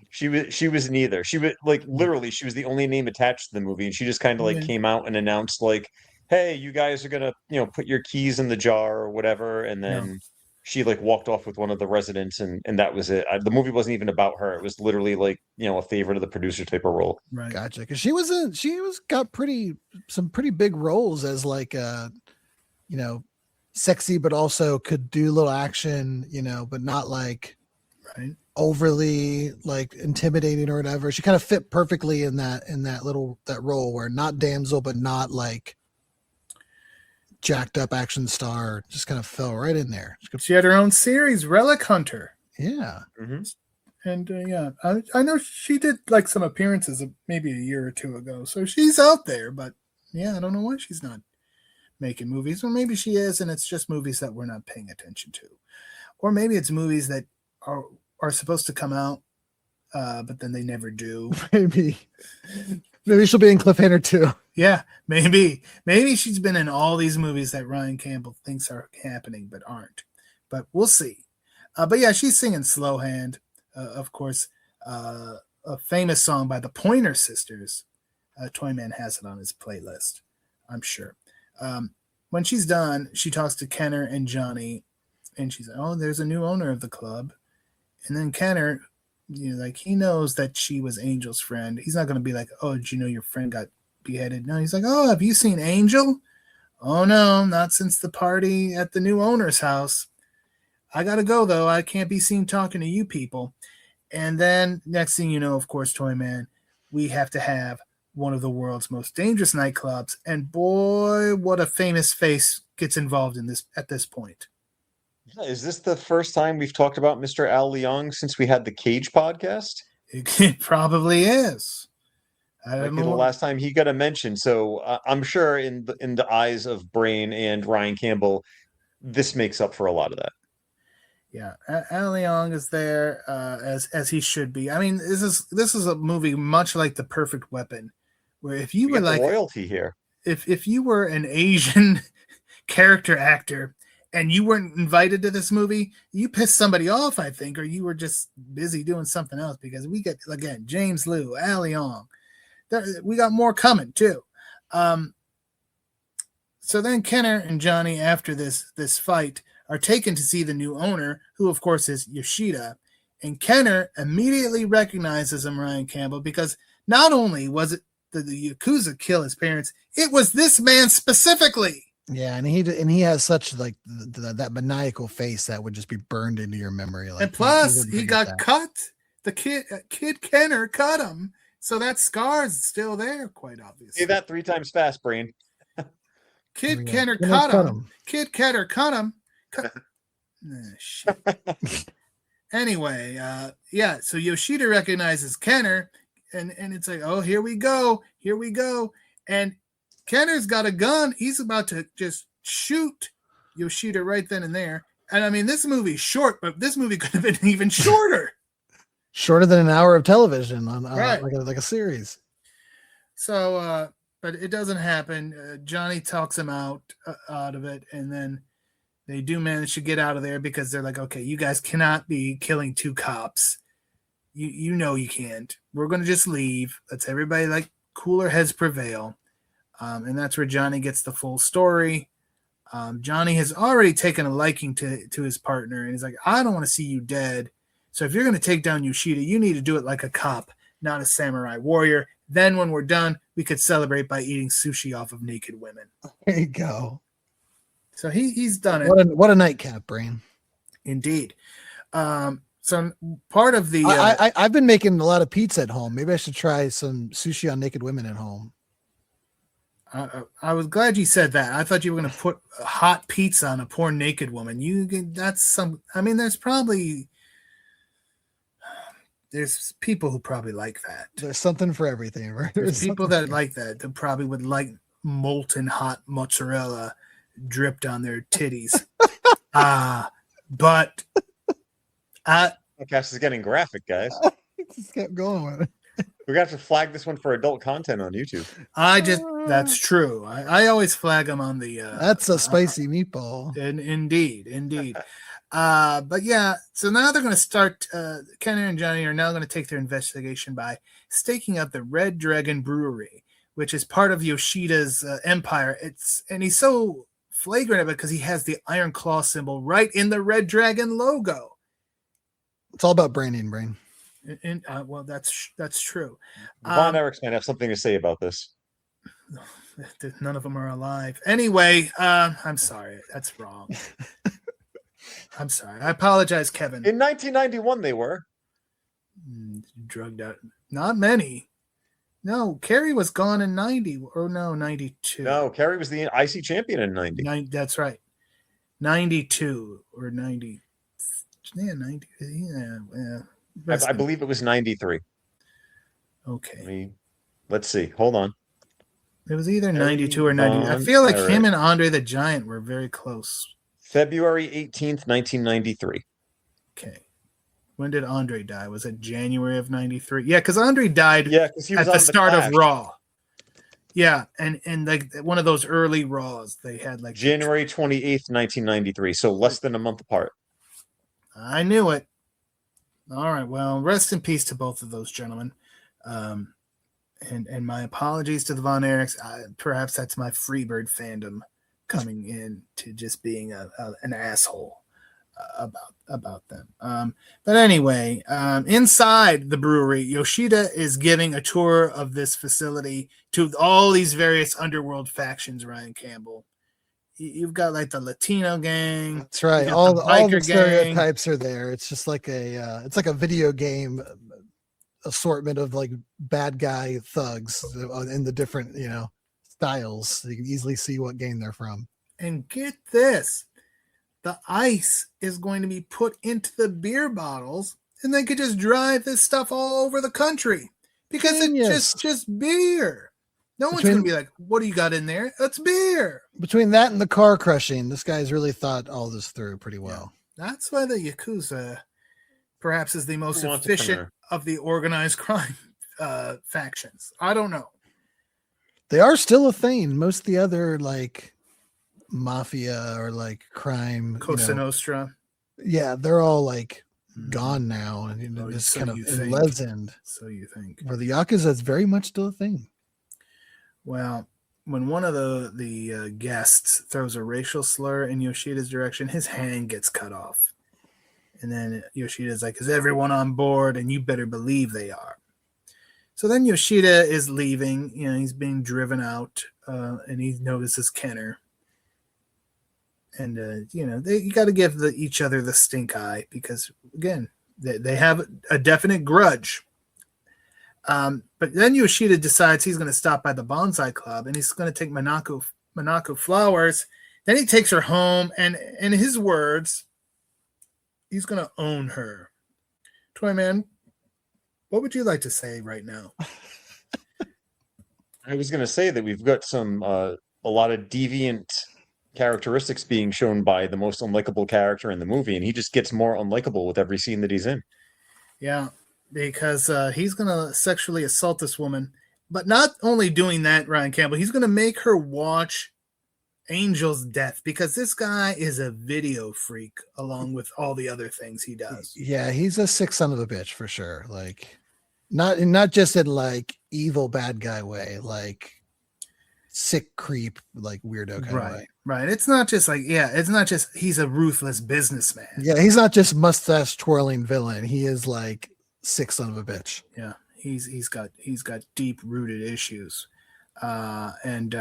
She was neither. She was like literally she was the only name attached to the movie, and she just kind of like came out and announced like, hey, you guys are gonna put your keys in the jar or whatever, and then she like walked off with one of the residents, and that was it. The movie wasn't even about her. It was literally like a favorite of the producer type of role. Right. Gotcha. Because she got some pretty big roles as like sexy, but also could do little action, but not like overly like intimidating or whatever. She kind of fit perfectly in that role where not damsel, but not like jacked up action star, just kind of fell right in there. She had her own series, Relic Hunter. Yeah. Mm-hmm. And I know she did like some appearances maybe a year or two ago. So she's out there, but I don't know why she's not making movies. Or maybe she is, and it's just movies that we're not paying attention to. Or maybe it's movies that are supposed to come out, but then they never do. Maybe she'll be in Cliffhanger too. Yeah, maybe she's been in all these movies that Ryan Campbell thinks are happening but aren't. But we'll see. But yeah, she's singing Slow Hand, of course, a famous song by the Pointer Sisters. Toyman has it on his playlist, I'm sure. When she's done, she talks to Kenner and Johnny, and she's like, oh, there's a new owner of the club. And then Kenner, he knows that she was Angel's friend. He's not going to be like, oh, did you know your friend got beheaded? No, he's like, oh, have you seen Angel? Oh, no, not since the party at the new owner's house. I got to go, though. I can't be seen talking to you people. And then next thing you know, of course, Toyman, we have to have one of the world's most dangerous nightclubs. And boy, what a famous face gets involved in this at this point. Is this the first time we've talked about Mr. Al Leong since we had the Cage podcast? It probably is. I don't know. The last time he got a mention. So I'm sure in the eyes of Brain and Ryan Campbell, this makes up for a lot of that. Yeah, Al Leong is there as he should be. I mean, this is a movie much like The Perfect Weapon, where if you were like royalty here, if you were an Asian character actor and you weren't invited to this movie, you pissed somebody off, I think, or you were just busy doing something else, because we get, again, James Liu, Al Leong. We got more coming, too. So then Kenner and Johnny, after this fight, are taken to see the new owner, who, of course, is Yoshida. And Kenner immediately recognizes him, Ryan Campbell, because not only was it the Yakuza kill his parents, it was this man specifically. Yeah, and he has such like that maniacal face that would just be burned into your memory. Like, and plus, he got cut. The kid Kenner cut him, so that scar's still there, quite obviously. Say that 3 times fast, Brain. Kid Kenner cut him. Kid Kenner cut him. Shit. Anyway, so Yoshida recognizes Kenner, and it's like, oh, here we go. And Kenner's got a gun. He's about to just shoot Yoshida right then and there. And I mean, this movie's short, but this movie could have been even shorter. Shorter than an hour of television on Right. like a series. So, but it doesn't happen. Johnny talks him out of it, and then they do manage to get out of there because they're like, okay, you guys cannot be killing 2 cops. You know you can't. We're going to just leave. Let's everybody like cooler heads prevail. And that's where Johnny gets the full story. Johnny has already taken a liking to his partner, and he's like, I don't want to see you dead. So if you're going to take down Yoshida, you need to do it like a cop, not a samurai warrior. Then when we're done, we could celebrate by eating sushi off of naked women. There you go. So he's done it. What a nightcap, Brain. Indeed. So part of the I've been making a lot of pizza at home. Maybe I should try some sushi on naked women at home. I was glad you said that. I thought you were going to put hot pizza on a poor naked woman. There's people who probably like that. There's something for everything, right? There's people that like that. That probably would like molten hot mozzarella dripped on their titties. But Podcast is getting graphic, guys. Just kept going with it. We're gonna have to flag this one for adult content on YouTube. That's true. I always flag them on the. That's a spicy meatball. Indeed. But yeah, so now they're going to start. Kenner and Johnny are now going to take their investigation by staking out the Red Dragon Brewery, which is part of Yoshida's empire. And he's so flagrant of it because he has the Iron Claw symbol right in the Red Dragon logo. It's all about branding, Brain. Well, that's true. Von Erichs might have something to say about this. None of them are alive. Anyway, I'm sorry. That's wrong. I'm sorry. I apologize, Kevin. In 1991, they were. Drugged out. Not many. No, Cary was gone in 90. Or no, 92. No, Cary was the IC champion in 90. That's right. 92 or 90. Yeah, 90. Yeah. I believe it was 93. Okay. Let's see. Hold on. It was either 92 or 90. I feel like him and Andre the Giant were very close. February 18th, 1993. Okay. When did Andre die? Was it January of 93? Yeah, because Andre died at the start of Raw. Yeah, and like one of those early Raws, they had like January 28th, 1993. So less than a month apart. I knew it. All right. Well, rest in peace to both of those gentlemen. And my apologies to the Von Erichs. Perhaps that's my Freebird fandom coming in to just being an asshole about them. But anyway, inside the brewery, Yoshida is giving a tour of this facility to all these various underworld factions. Ryan Campbell, you've got like the Latino gang. That's right. All the stereotypes are there. It's just like it's like a video game assortment of like bad guy thugs in the different styles, so you can easily see what game they're from. And get this, the ice is going to be put into the beer bottles, and they could just drive this stuff all over the country because it's just beer. No one's going to be like, what do you got in there? It's beer. Between that and the car crushing, this guy's really thought all this through pretty well. Yeah. That's why the Yakuza perhaps is the most efficient of the organized crime factions. I don't know. They are still a thing. Most of the other like mafia or like crime, Cosa Nostra. Yeah, they're all like gone now, and it's kind of lessened. So you think? For the Yakuza, it's very much still a thing. Well, when one of the guests throws a racial slur in Yoshida's direction, his hand gets cut off. And then Yoshida's like, is everyone on board? And you better believe they are. So then Yoshida is leaving. He's being driven out, and he notices Kenner. And, you got to give each other the stink eye because, again, they have a definite grudge. But then Yoshida decides he's going to stop by the Bonsai Club, and he's going to take Manako flowers. Then he takes her home, and in his words, he's going to own her. Toyman, what would you like to say right now? I was going to say that we've got a lot of deviant characteristics being shown by the most unlikable character in the movie, and he just gets more unlikable with every scene that he's in. Yeah. because he's going to sexually assault this woman. But not only doing that, Ryan Campbell, he's going to make her watch Angel's death, because this guy is a video freak along with all the other things he does. Yeah, he's a sick son of a bitch for sure. Like, not just in like evil bad guy way, like sick creep, like weirdo kind of way. Right. It's not just like, it's not just he's a ruthless businessman. Yeah, he's not just mustache twirling villain. He is like sick son of a bitch. Yeah, he's got deep rooted issues. And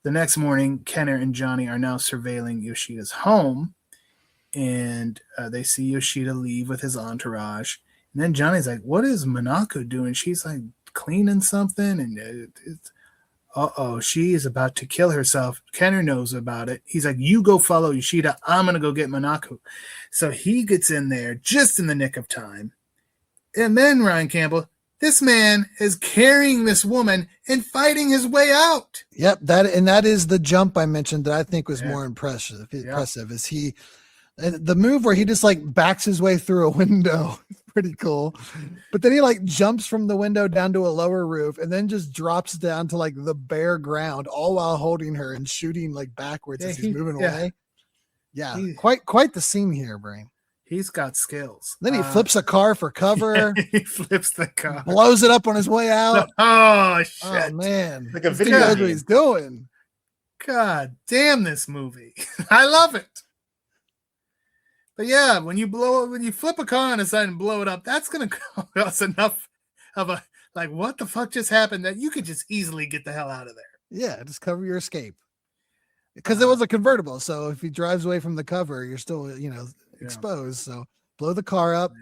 the next morning, Kenner and Johnny are now surveilling Yoshida's home, and they see Yoshida leave with his entourage. And then Johnny's like, "What is Minako doing?" She's like cleaning something, and she is about to kill herself. Kenner knows about it. He's like, "You go follow Yoshida. I'm gonna go get Minako." So he gets in there just in the nick of time. And then Ryan Campbell, this man is carrying this woman and fighting his way out. Yep, that is the jump I mentioned that I think was more impressive. Is the move where he just like backs his way through a window. Pretty cool. But then he like jumps from the window down to a lower roof and then just drops down to like the bare ground, all while holding her and shooting like backwards as he's moving away. Yeah, quite the scene here, Brain. He's got skills. Then he flips a car for cover. He flips the car. Blows it up on his way out. Oh, shit. Oh, man. Like a video knows game. what he's doing. God damn this movie. I love it. But yeah, when you flip a car on the side and blow it up, that's going to cause enough of a, like, what the fuck just happened, that you could just easily get the hell out of there. Yeah, just cover your escape. Because it was a convertible. So if he drives away from the cover, you're still, exposed. So blow the car up,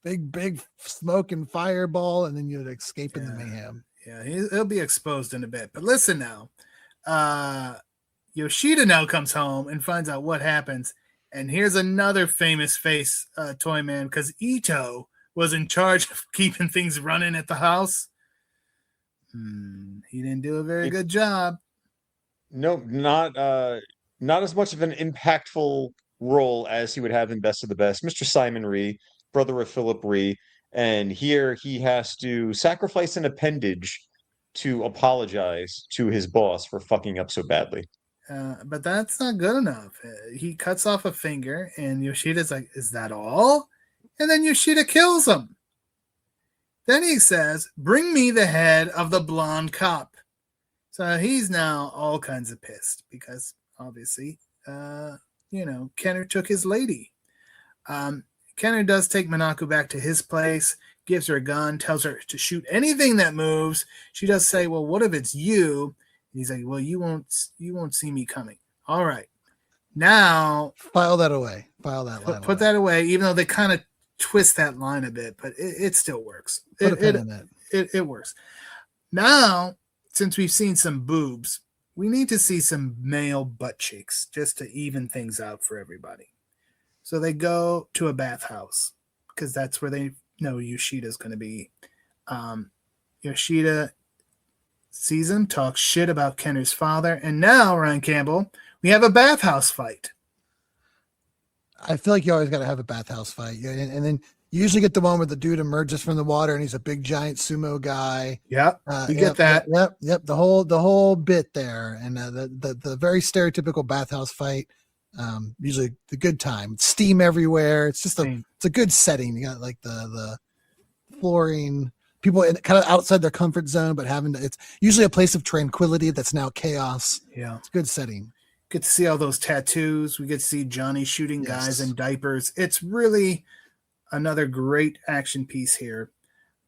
big smoke and fireball, and then you'd escape in the mayhem. Yeah, he'll be exposed in a bit. But listen now, Yoshida now comes home and finds out what happens. And here's another famous face, Toyman, because Ito was in charge of keeping things running at the house. He didn't do a very good job. No, not as much of an impactful role as he would have in Best of the Best. Mr. Simon Rhee, brother of Philip Rhee, and here he has to sacrifice an appendage to apologize to his boss for fucking up so badly. But that's not good enough. He cuts off a finger, and Yoshida's like, "Is that all?" And then Yoshida kills him. Then he says, "Bring me the head of the blonde cop." So he's now all kinds of pissed because obviously, Kenner took his lady. Kenner does take Minako back to his place, gives her a gun, tells her to shoot anything that moves. She does say, "Well, what if it's you?" And he's like, "Well, you won't see me coming." All right. Now file that away. Put that away, even though they kind of twist that line a bit, but it still works. Put a pin in it. It works. Now, since we've seen some boobs, we need to see some male butt cheeks just to even things out for everybody. So they go to a bathhouse because that's where they know Yoshida's going to be. Yoshida sees him, talks shit about Kenner's father, and now, Ryan Campbell, we have a bathhouse fight. I feel like you always got to have a bathhouse fight. And then you usually get the one where the dude emerges from the water and he's a big giant sumo guy. Yep, you get that. Yep. The whole bit there, and the very stereotypical bathhouse fight. Usually the good time, steam everywhere. It's just it's a good setting. You got like the flooring, people kind of outside their comfort zone, but it's usually a place of tranquility that's now chaos. Yeah, it's a good setting. Get to see all those tattoos. We get to see Johnny shooting guys in diapers. It's really another great action piece here.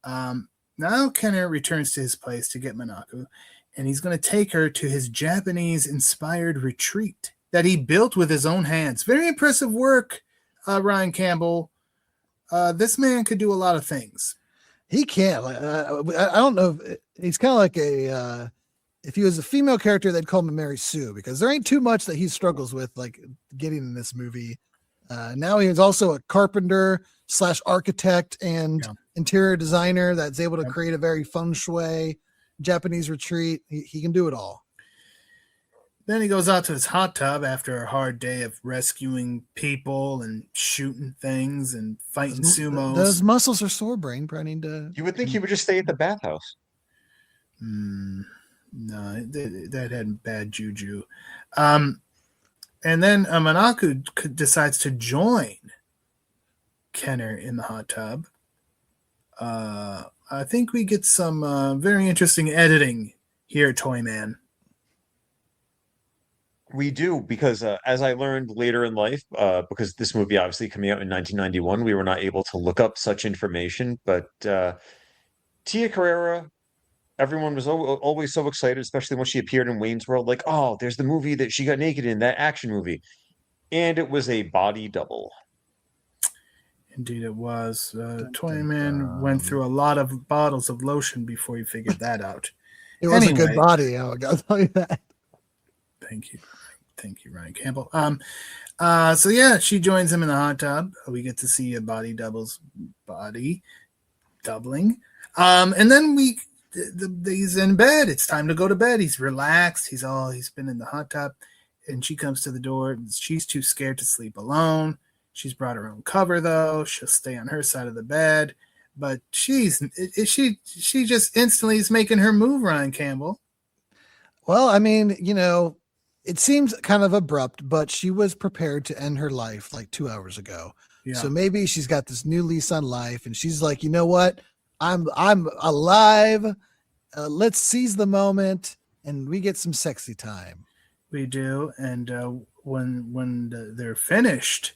Now Kenner returns to his place to get Minako, and he's going to take her to his Japanese-inspired retreat that he built with his own hands. Very impressive work, Ryan Campbell. This man could do a lot of things. He can. I don't know. He's kind of like if he was a female character, they'd call him a Mary Sue, because there ain't too much that he struggles with, like getting in this movie. Now he is also a carpenter / architect and interior designer that's able to create a very feng shui Japanese retreat. He can do it all. Then he goes out to his hot tub after a hard day of rescuing people and shooting things and fighting sumos. Those muscles are sore, brain. Probably need to. You would think he would just stay at the bathhouse. No, that had bad juju. And then Monaco decides to join Kenner in the hot tub. I think we get some very interesting editing here, Toyman. We do, because as I learned later in life, because this movie obviously coming out in 1991, we were not able to look up such information. But Tia Carrere, everyone was always so excited, especially when she appeared in Wayne's World. Like, oh, there's the movie that she got naked in, that action movie. And it was a body double. Indeed it was. Toyman went through a lot of bottles of lotion before he figured that out. It was a good body. I'll tell you that. Thank you. Thank you, Ryan Campbell. So yeah, she joins him in the hot tub. We get to see a body doubling. And then he's in bed. It's time to go to bed. He's relaxed. He's been in the hot tub. And she comes to the door. She's too scared to sleep alone. She's brought her own cover though. She'll stay on her side of the bed. But she just instantly is making her move, Ryan Campbell. Well, I mean, it seems kind of abrupt, but she was prepared to end her life like 2 hours ago. Yeah. So maybe she's got this new lease on life and she's like, you know what? I'm alive. Let's seize the moment and we get some sexy time. We do. And when they're finished,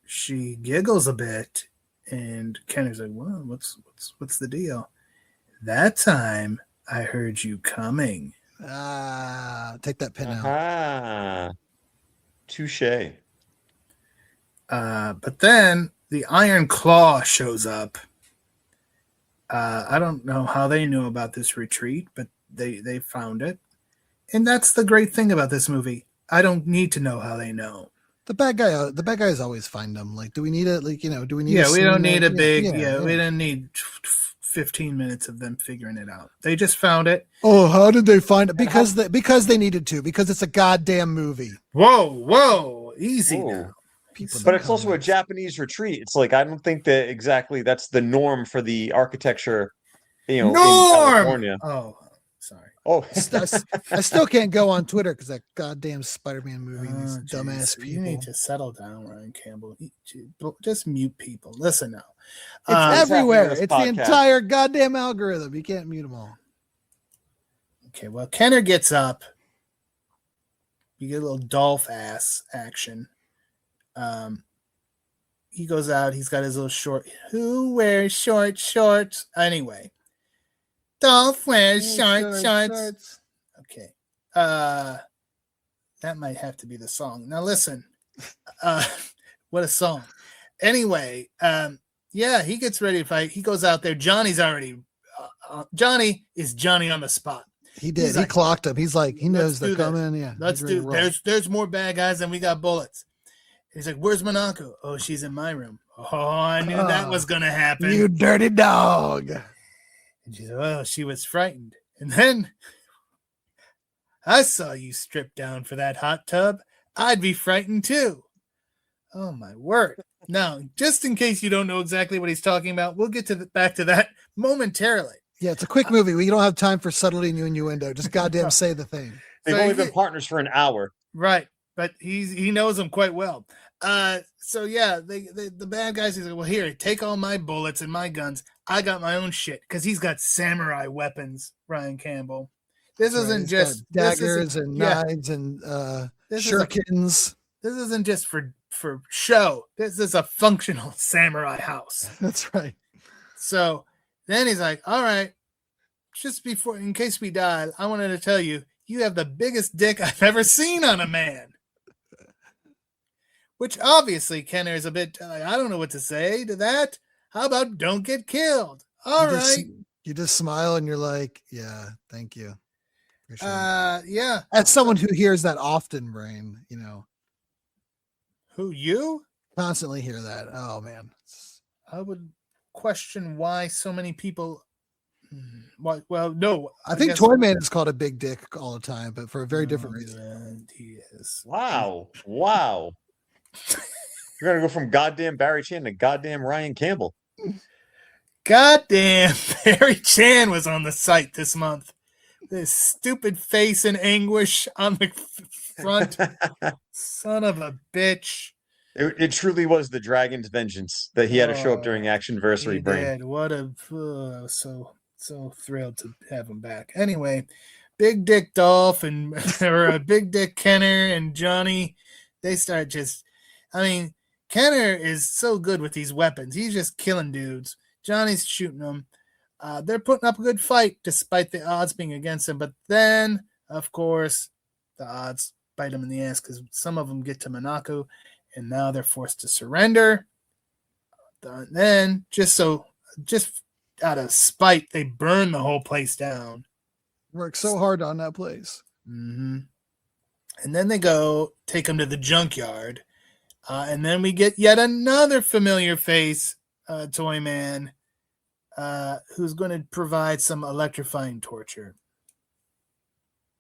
she giggles a bit and Kenner's like, well, what's the deal? That time I heard you coming. Take that pin out. Touche. But then the Iron Claw shows up. I don't know how they knew about this retreat, but they found it. And that's the great thing about this movie. I don't need to know how they know. The bad guys always find them. Like, do we need it? Like, do we need? Yeah, we don't need a big. Yeah, we don't need 15 minutes of them figuring it out. They just found it. Oh, how did they find it? Because they needed to. Because it's a goddamn movie. Whoa, easy now. But it's also a Japanese retreat. It's like I don't think that exactly that's the norm for the architecture. In California. Oh, sorry. Oh, I still can't go on Twitter because that goddamn Spider-Man movie. These dumbass people. You need to settle down, Ryan Campbell. Just mute people. Listen now. It's everywhere. It's the entire goddamn algorithm. You can't mute them all. Okay, well, Kenner gets up. You get a little Dolph ass action. He goes out. He's got his little short. Who wears short shorts? Anyway. Dolph wears shorts. Okay. That might have to be the song. Now listen. What a song. Anyway, yeah, he gets ready to fight. He goes out there. Johnny's already Johnny is Johnny on the spot. He did. He clocked him. He's like, he knows they're coming. Yeah. Let's do. There's more bad guys than we got bullets. He's like, where's Monaco? Oh, she's in my room. Oh, I knew that was gonna happen. You dirty dog. And she said, well, she was frightened. And then I saw you strip down for that hot tub. I'd be frightened too. Oh, my word. Now, just in case you don't know exactly what he's talking about, we'll get back to that momentarily. Yeah, it's a quick movie. We don't have time for subtlety and innuendo. Just goddamn say the thing. They've only been partners for an hour. Right. But he knows them quite well. So yeah, the bad guys, he's like, well, here, take all my bullets and my guns. I got my own shit because he's got samurai weapons, Ryan Campbell. This isn't just daggers and knives and shurikens. This isn't just for show. This is a functional samurai house. That's right. So then he's like, all right, just before, in case we die, I wanted to tell you, you have the biggest dick I've ever seen on a man. Which obviously Kenner is a bit, I don't know what to say to that. How about don't get killed? All right. You just smile and you're like, yeah, thank you. Sure. Yeah. As someone who hears that often, Brain, Who, you? Constantly hear that. Oh, man. I would question why so many people What? Well, no. I think guess- Toyman is called a big dick all the time, but for a very different reason. And he is. Wow. We're gonna go from goddamn Barry Chan to goddamn Ryan Campbell. Goddamn, Barry Chan was on the site this month. This stupid face in anguish on the front. Son of a bitch. It truly was the Dragon's vengeance that he had to show up during Actionversary He Brain. did. What a so thrilled to have him back. Anyway, Big Dick Dolph and or Big Dick Kenner and Johnny, they start just. I mean, Kenner is so good with these weapons. He's just killing dudes. Johnny's shooting them. They're putting up a good fight despite the odds being against them. But then, of course, the odds bite them in the ass because some of them get to Monaco, and now they're forced to surrender. Then, just out of spite, they burn the whole place down. Worked so hard on that place. Mm-hmm. And then they go take them to the junkyard. And then we get yet another familiar face, Toyman, who's going to provide some electrifying torture.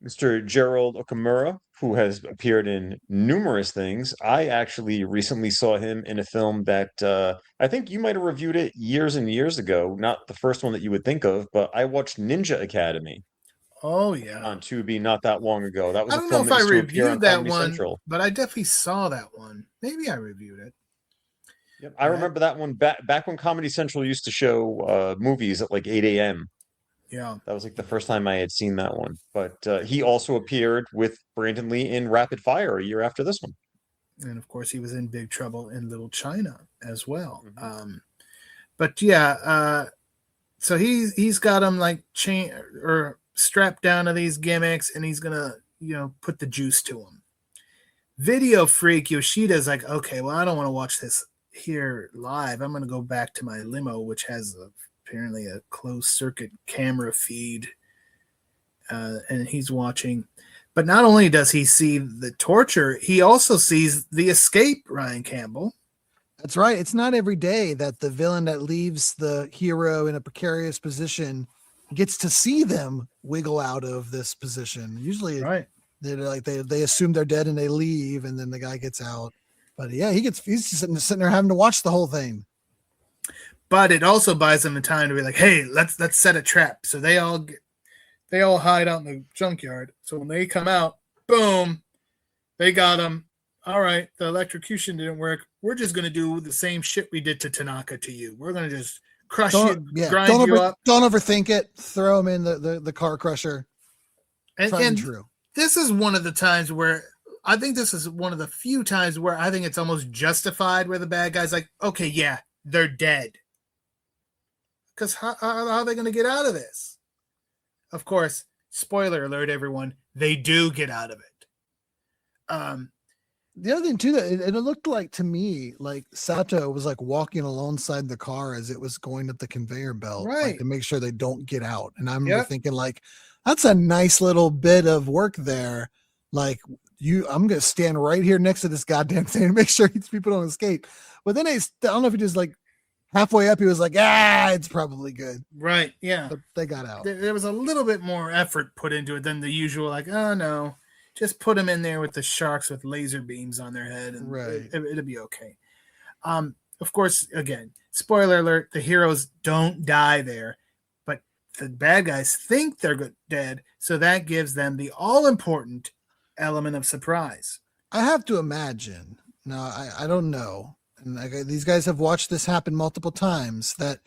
Mr. Gerald Okamura, who has appeared in numerous things. I actually recently saw him in a film that I think you might have reviewed it years and years ago. Not the first one that you would think of, but I watched Ninja Academy. Oh, yeah. On Tubi not that long ago. That was I a don't film know if that I used to appear on reviewed that Comedy one, Central. but I definitely saw that one. Maybe I reviewed it. Yep. I remember that one back when Comedy Central used to show movies at like 8 a.m. Yeah. That was like the first time I had seen that one. But he also appeared with Brandon Lee in Rapid Fire a year after this one. And of course, he was in Big Trouble in Little China as well. Mm-hmm. But yeah, so he's got him like chain or strapped down to these gimmicks, and he's gonna put the juice to him. Video freak Yoshida's like, okay, well, I don't want to watch this here live. I'm gonna go back to my limo, which has apparently a closed circuit camera feed, and he's watching. But not only does he see the torture, he also sees the escape, Ryan Campbell. That's right. It's not every day that the villain that leaves the hero in a precarious position gets to see them wiggle out of this position. Usually Right. they're like they assume they're dead and they leave, and then the guy gets out. But yeah, he's just sitting there having to watch the whole thing. But it also buys them the time to be like, hey, let's set a trap. So they all hide out in the junkyard. So when they come out, boom, they got him. All right, the electrocution didn't work. We're just going to do the same shit we did to Tanaka to you. We're going to just crush you, grind you up. Don't overthink it. Throw him in the car crusher. And true. This is one of the times where I think this is one of the few times where I think it's almost justified where the bad guy's like, okay, yeah, they're dead. Because how are they going to get out of this? Of course, spoiler alert, everyone, they do get out of it. The other thing too, that it looked like to me, like Sato was like walking alongside the car as it was going up the conveyor belt, right, like, to make sure they don't get out. And I remember thinking, like, that's a nice little bit of work there. Like, I'm gonna stand right here next to this goddamn thing to make sure these people don't escape. But then I don't know if he just like halfway up, he was like, it's probably good. Right. Yeah. But they got out. There was a little bit more effort put into it than the usual, like, oh no, just put them in there with the sharks with laser beams on their head and right. It'll be okay. Of course, again, spoiler alert, the heroes don't die there, but the bad guys think they're dead. So that gives them the all important element of surprise. I have to imagine, now I don't know, and these guys have watched this happen multiple times, that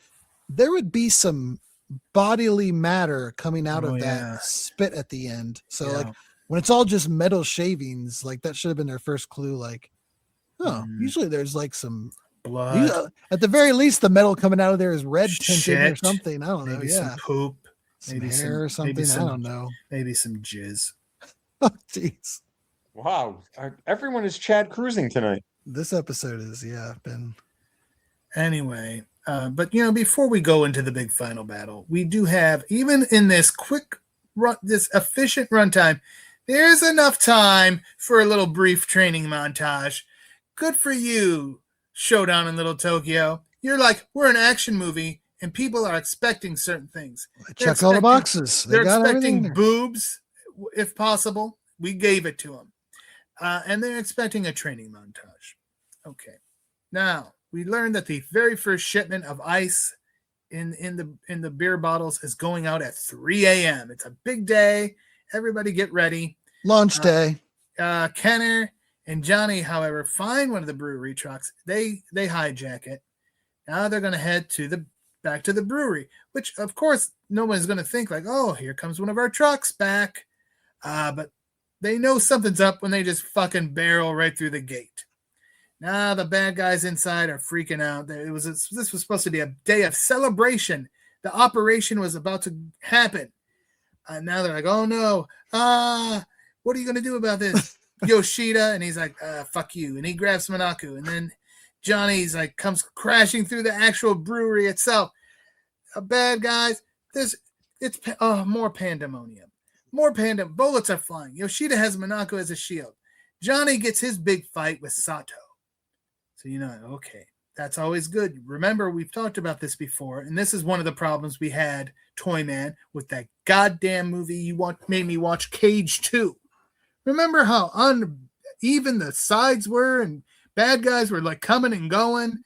there would be some bodily matter coming out of that spit at the end. So like when it's all just metal shavings, like that should have been their first clue. Like, usually there's like some blood. At the very least, the metal coming out of there is red tinted or something. I don't know. Maybe some poop, maybe some hair or something. I don't know. Maybe some jizz. Oh, jeez. Wow. Everyone is Chad cruising tonight. This episode is, been. Anyway, but before we go into the big final battle, we do have, even in this quick run, this efficient runtime, there's enough time for a little brief training montage. Good for you, Showdown in Little Tokyo. You're like, we're an action movie, and people are expecting certain things. Check all the boxes. They're expecting boobs, if possible. We gave it to them. And they're expecting a training montage. Okay. Now, we learned that the very first shipment of ice in the beer bottles is going out at 3 a.m. It's a big day. Everybody get ready. Launch day. Kenner and Johnny, however, find one of the brewery trucks. They hijack it. Now they're going to head back to the brewery, which, of course, no one's going to think like, oh, here comes one of our trucks back. But they know something's up when they just fucking barrel right through the gate. Now the bad guys inside are freaking out. This was supposed to be a day of celebration. The operation was about to happen. Now they're like, oh no. What are you going to do about this? Yoshida. And he's like, fuck you. And he grabs Monaco. And then Johnny's like comes crashing through the actual brewery itself. Bad guys. It's more pandemonium. Bullets are flying. Yoshida has Monaco as a shield. Johnny gets his big fight with Sato. So, okay, that's always good. Remember, we've talked about this before, and this is one of the problems we had, Toyman, with that goddamn movie you made me watch, Cage 2. Remember how uneven the sides were and bad guys were like coming and going?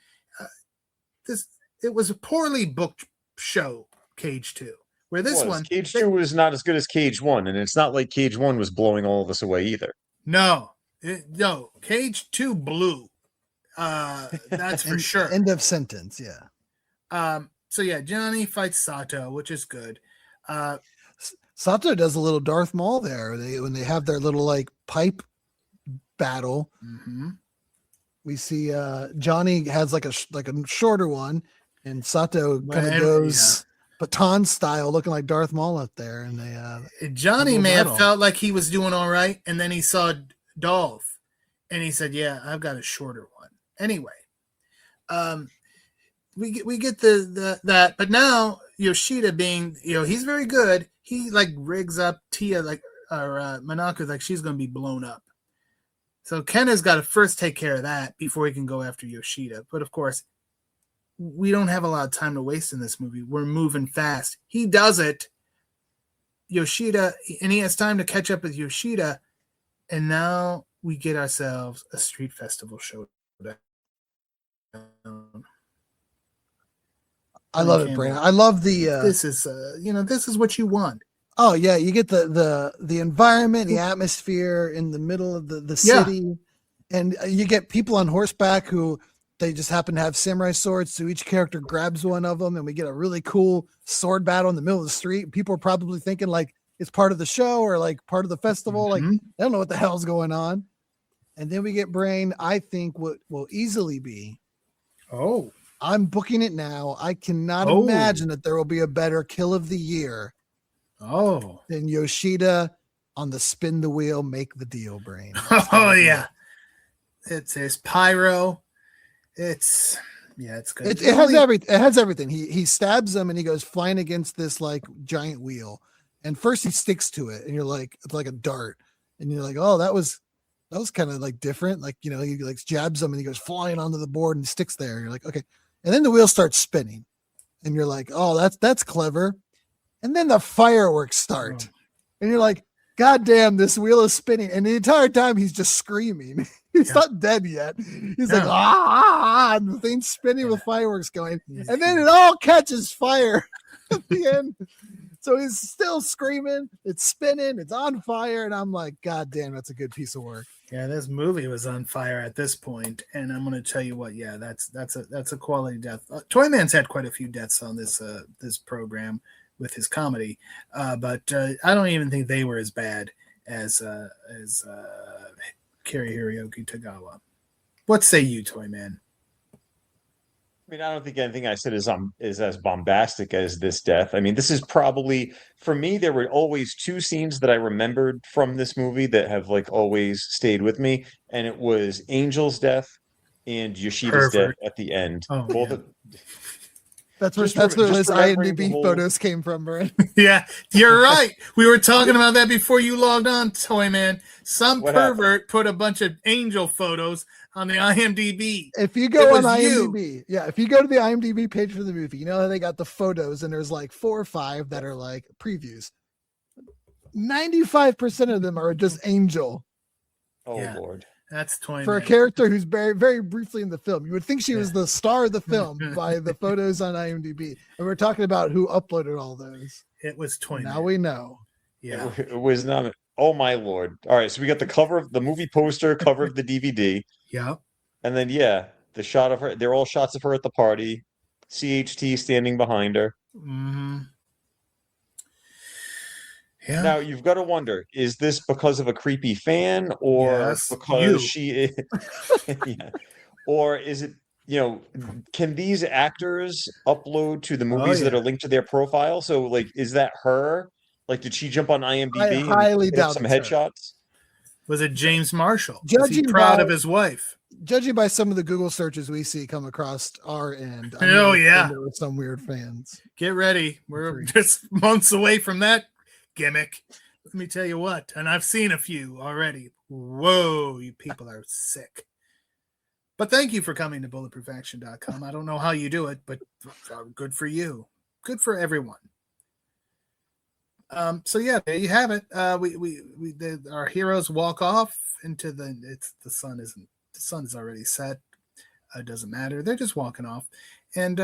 It was a poorly booked show, Cage 2. Where this one, Cage 2 was not as good as Cage 1, and it's not like Cage 1 was blowing all of us away either. No, Cage 2 blew. That's for sure. End of sentence, yeah. So yeah, Johnny fights Sato, which is good. Sato does a little Darth Maul there. When they have their little like pipe battle. Mm-hmm. We see Johnny has like a shorter one, and Sato kind of goes baton style, looking like Darth Maul up there. And Johnny may have felt like he was doing all right, and then he saw Dolph, and he said, "Yeah, I've got a shorter one." Anyway, we get that, but now Yoshida being he's very good. He like rigs up Tia Monaco like she's going to be blown up. So Kenna's got to first take care of that before he can go after Yoshida. But of course, we don't have a lot of time to waste in this movie. We're moving fast. He does it. Yoshida, and he has time to catch up with Yoshida. And now we get ourselves a street festival show. I love it, Brandon. I love the. This is what you want. Oh yeah, you get the environment, the atmosphere in the middle of the city, and you get people on horseback who they just happen to have samurai swords. So each character grabs one of them, and we get a really cool sword battle in the middle of the street. People are probably thinking like it's part of the show or like part of the festival. Mm-hmm. Like they don't know what the hell's going on. And then we get Brain. I think what will easily be. Oh, I'm booking it now. I cannot imagine that there will be a better kill of the year. Oh, Then Yoshida on the spin the wheel, make the deal, Brain. Oh yeah, it's pyro. It's good. It has everything. It has everything. He stabs him and he goes flying against this like giant wheel. And first he sticks to it, and you're like, it's like a dart, and you're like, oh, that was kind of like different. Like he like jabs him and he goes flying onto the board and sticks there. You're like, okay, and then the wheel starts spinning, and you're like, oh, that's clever. And then the fireworks start. And you're like, God damn, this wheel is spinning. And the entire time he's just screaming. He's not dead yet. He's like, and the thing's spinning with fireworks going. And then it all catches fire at the end. So he's still screaming. It's spinning. It's on fire. And I'm like, God damn, that's a good piece of work. Yeah, this movie was on fire at this point. And I'm going to tell you what, yeah, that's a quality death. Toyman's had quite a few deaths on this program with his comedy, but I don't even think they were as bad as Cary Hiroyuki Tagawa. What say you, Toyman? I mean, I don't think anything I said is as bombastic as this death. I mean, this is probably, for me, there were always two scenes that I remembered from this movie that have like always stayed with me, and it was Angel's death and Yoshida's death at the end. Oh, That's where Just those remembering the IMDb whole- photos came from, Brian. Yeah, you're right. We were talking about that before you logged on, Toyman. Some What pervert put a bunch of angel photos on the IMDb. If you It go on was you. IMDb, if you go to the IMDb page for the movie, you know how they got the photos and there's like 4 or 5 that are like previews. 95% of them are just angel Oh Yeah. Lord. That's Toyman. for a character who's very, very briefly in the film. You would think she was the star of the film by the photos on IMDb. And we're talking about who uploaded all those. It was Toyman. Now we know. Yeah. It was not. Oh my Lord. All right, so we got the cover of the movie poster, cover of the DVD, Yeah. and then the shot of her. They're all shots of her at the party. CHT standing behind her. Mm-hmm. Yeah. Now you've got to wonder: is this because of a creepy fan, or Yes, because you. she is, yeah. Or is it? Can these actors upload to the movies that yeah. are linked to their profile? So, like, is that her? Like, did she jump on IMDb I highly and hit doubt some it's her. headshots? Was it James Marshall? Was he Judging proud by- of his wife? Judging by some of the Google searches we see come across our end, I'm Oh, gonna yeah. assume there were some weird fans. Get ready. We're Free. just months away from that gimmick. Let me tell you what. And I've seen a few already. Whoa, you people are sick. But thank you for coming to bulletproofaction.com. I don't know how you do it, but good for you. Good for everyone. So yeah, there you have it. Our heroes walk off into the sun is already set. It doesn't matter. They're just walking off. And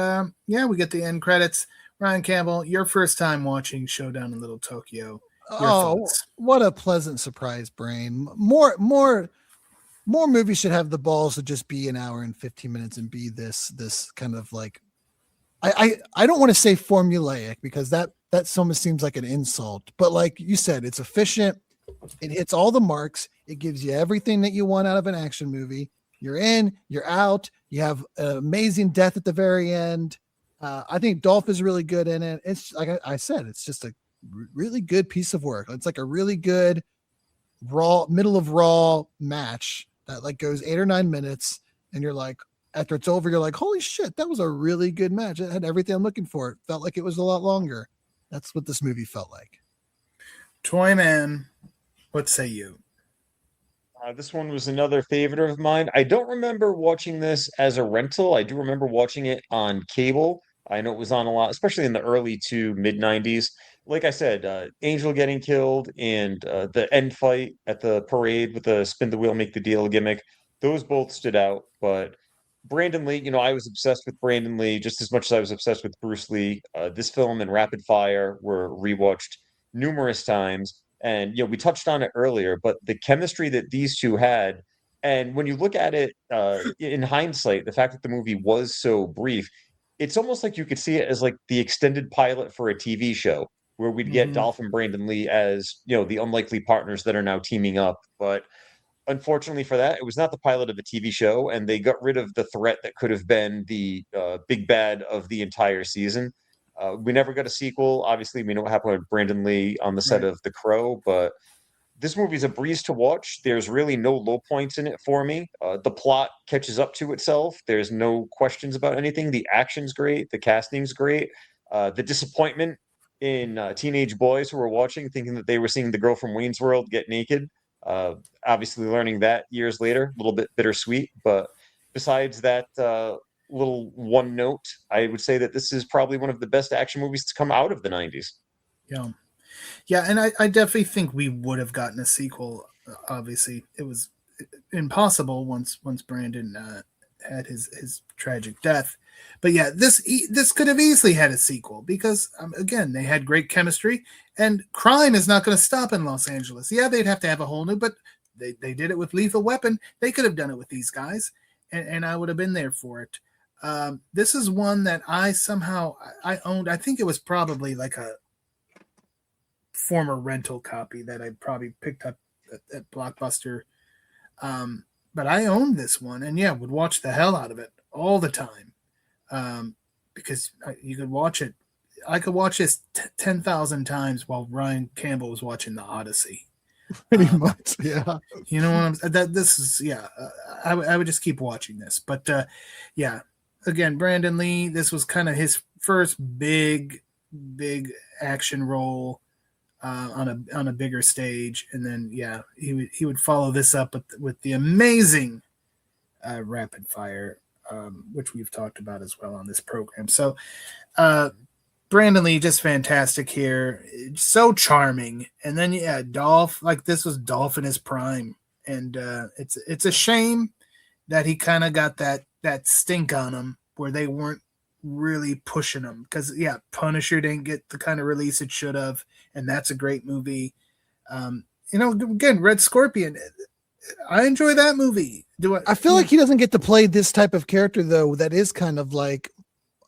we get the end credits. Ryan Campbell, your first time watching Showdown in Little Tokyo. Your thoughts? What a pleasant surprise, Brain. More movies should have the balls to just be an hour and 15 minutes and be this kind of like, I don't want to say formulaic because that almost seems like an insult, but like you said, it's efficient. It hits all the marks. It gives you everything that you want out of an action movie. You're in, you're out. You have an amazing death at the very end. I think Dolph is really good in it. It's like I said, it's just a really good piece of work. It's like a really good middle of raw match that like goes 8 or 9 minutes. And you're like, after it's over, you're like, holy shit, that was a really good match. It had everything I'm looking for. It felt like it was a lot longer. That's what this movie felt like. Toyman, what say you? This one was another favorite of mine. I don't remember watching this as a rental. I do remember watching it on cable. I know it was on a lot, especially in the early to mid 90s. Like I said, Angel getting killed and the end fight at the parade with the spin the wheel, make the deal gimmick. Those both stood out. But Brandon Lee, I was obsessed with Brandon Lee just as much as I was obsessed with Bruce Lee. This film and Rapid Fire were rewatched numerous times. And, we touched on it earlier, but the chemistry that these two had, and when you look at it in hindsight, the fact that the movie was so brief, it's almost like you could see it as like the extended pilot for a TV show where we'd get Dolph and Brandon Lee as, the unlikely partners that are now teaming up. But unfortunately for that, it was not the pilot of a TV show, and they got rid of the threat that could have been the big bad of the entire season. We never got a sequel. Obviously, we know what happened with Brandon Lee on the set of The Crow, but this movie's a breeze to watch. There's really no low points in it for me. The plot catches up to itself. There's no questions about anything. The action's great. The casting's great. The disappointment in teenage boys who were watching, thinking that they were seeing the girl from Wayne's World get naked. Obviously, learning that years later, a little bit bittersweet. But besides that little one note, I would say that this is probably one of the best action movies to come out of the 90s. Yeah, and I definitely think we would have gotten a sequel. Obviously, it was impossible once Brandon had his tragic death. But yeah, this could have easily had a sequel because, again, they had great chemistry, and crime is not going to stop in Los Angeles. Yeah, they'd have to have a whole new, but they did it with Lethal Weapon. They could have done it with these guys, and I would have been there for it. This is one that I owned. I think it was probably like a former rental copy that I probably picked up at Blockbuster. But I owned this one and would watch the hell out of it all the time. Because you could watch it. I could watch this 10,000 times while Ryan Campbell was watching The Odyssey. Pretty much. Yeah. You know what I'm that this is I would just keep watching this. But again, Brandon Lee, this was kind of his first big action role on a bigger stage, and then he would follow this up with the amazing Rapid Fire, which we've talked about as well on this program. So Brandon Lee, just fantastic here, so charming. And then Dolph, like this was Dolph in his prime, and it's a shame that he kind of got that stink on him where they weren't really pushing him, because Punisher didn't get the kind of release it should have, and that's a great movie. Again, Red Scorpion, I enjoy that movie. I feel like he doesn't get to play this type of character though, that is kind of like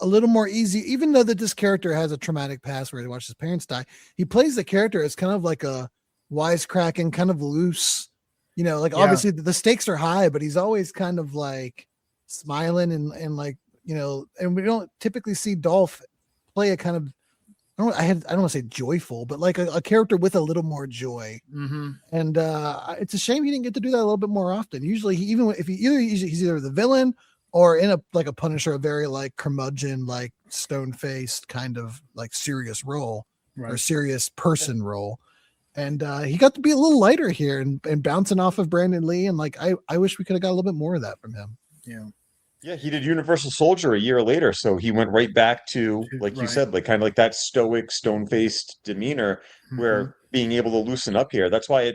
a little more easy, even though that this character has a traumatic past where he watched his parents die. He plays the character as kind of like a wisecracking, kind of loose, obviously the stakes are high, but he's always kind of like smiling and like, and we don't typically see Dolph play a kind of, I don't want to say joyful, but like a character with a little more joy. Mm-hmm. And it's a shame he didn't get to do that a little bit more often. Usually he's either the villain or in a Punisher, a very like curmudgeon, like stone-faced kind of like serious role, right, or serious person role. And he got to be a little lighter here and bouncing off of Brandon Lee. And like, I wish we could have got a little bit more of that from him. Yeah. Yeah, he did Universal Soldier a year later, so he went right back to, like you said, like kind of like that stoic, stone-faced demeanor, where being able to loosen up here. That's why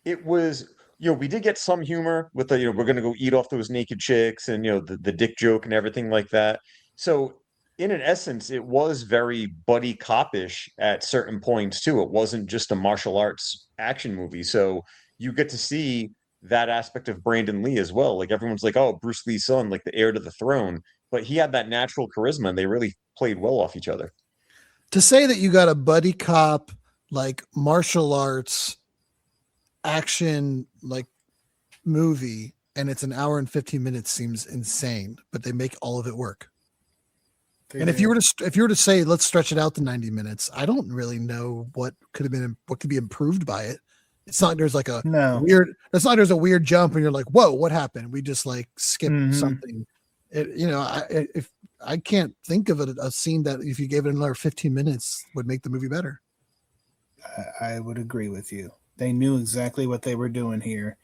it was, we did get some humor with the, we're gonna go eat off those naked chicks and the dick joke and everything like that. So in an essence, it was very buddy cop-ish at certain points too. It wasn't just a martial arts action movie. So you get to see that aspect of Brandon Lee as well. Like everyone's like, oh, Bruce Lee's son, like the heir to the throne, but he had that natural charisma and they really played well off each other. To say that you got a buddy cop, like martial arts action, like movie, and it's an hour and 15 minutes seems insane, but they make all of it work. And if you were to say, let's stretch it out to 90 minutes, I don't really know what could be improved by it. It's not like there's like there's a weird jump and you're like, whoa, what happened? We just like skipped something. If I can't think of a scene that if you gave it another 15 minutes would make the movie better. I would agree with you. They knew exactly what they were doing here,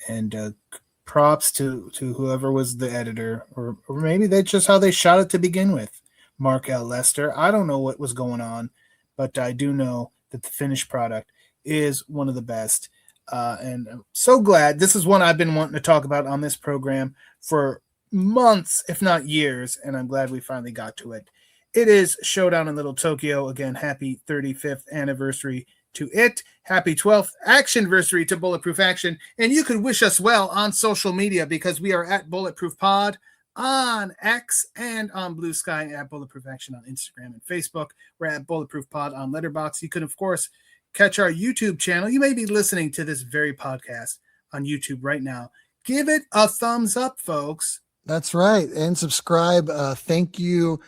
and props to whoever was the editor, or maybe that's just how they shot it to begin with. Mark L. Lester. I don't know what was going on, but I do know that the finished product is one of the best. And I'm so glad. This is one I've been wanting to talk about on this program for months, if not years, and I'm glad we finally got to it. It is Showdown in Little Tokyo. Again, happy 35th anniversary to it. Happy 12th actionversary to Bulletproof Action. And you can wish us well on social media, because we are at Bulletproof Pod on X and on Blue Sky, at Bulletproof Action on Instagram and Facebook. We're at Bulletproof Pod on Letterboxd. You can, of course, catch our YouTube channel. You may be listening to this very podcast on YouTube right now. Give it a thumbs up, folks. That's right. And subscribe. Thank you,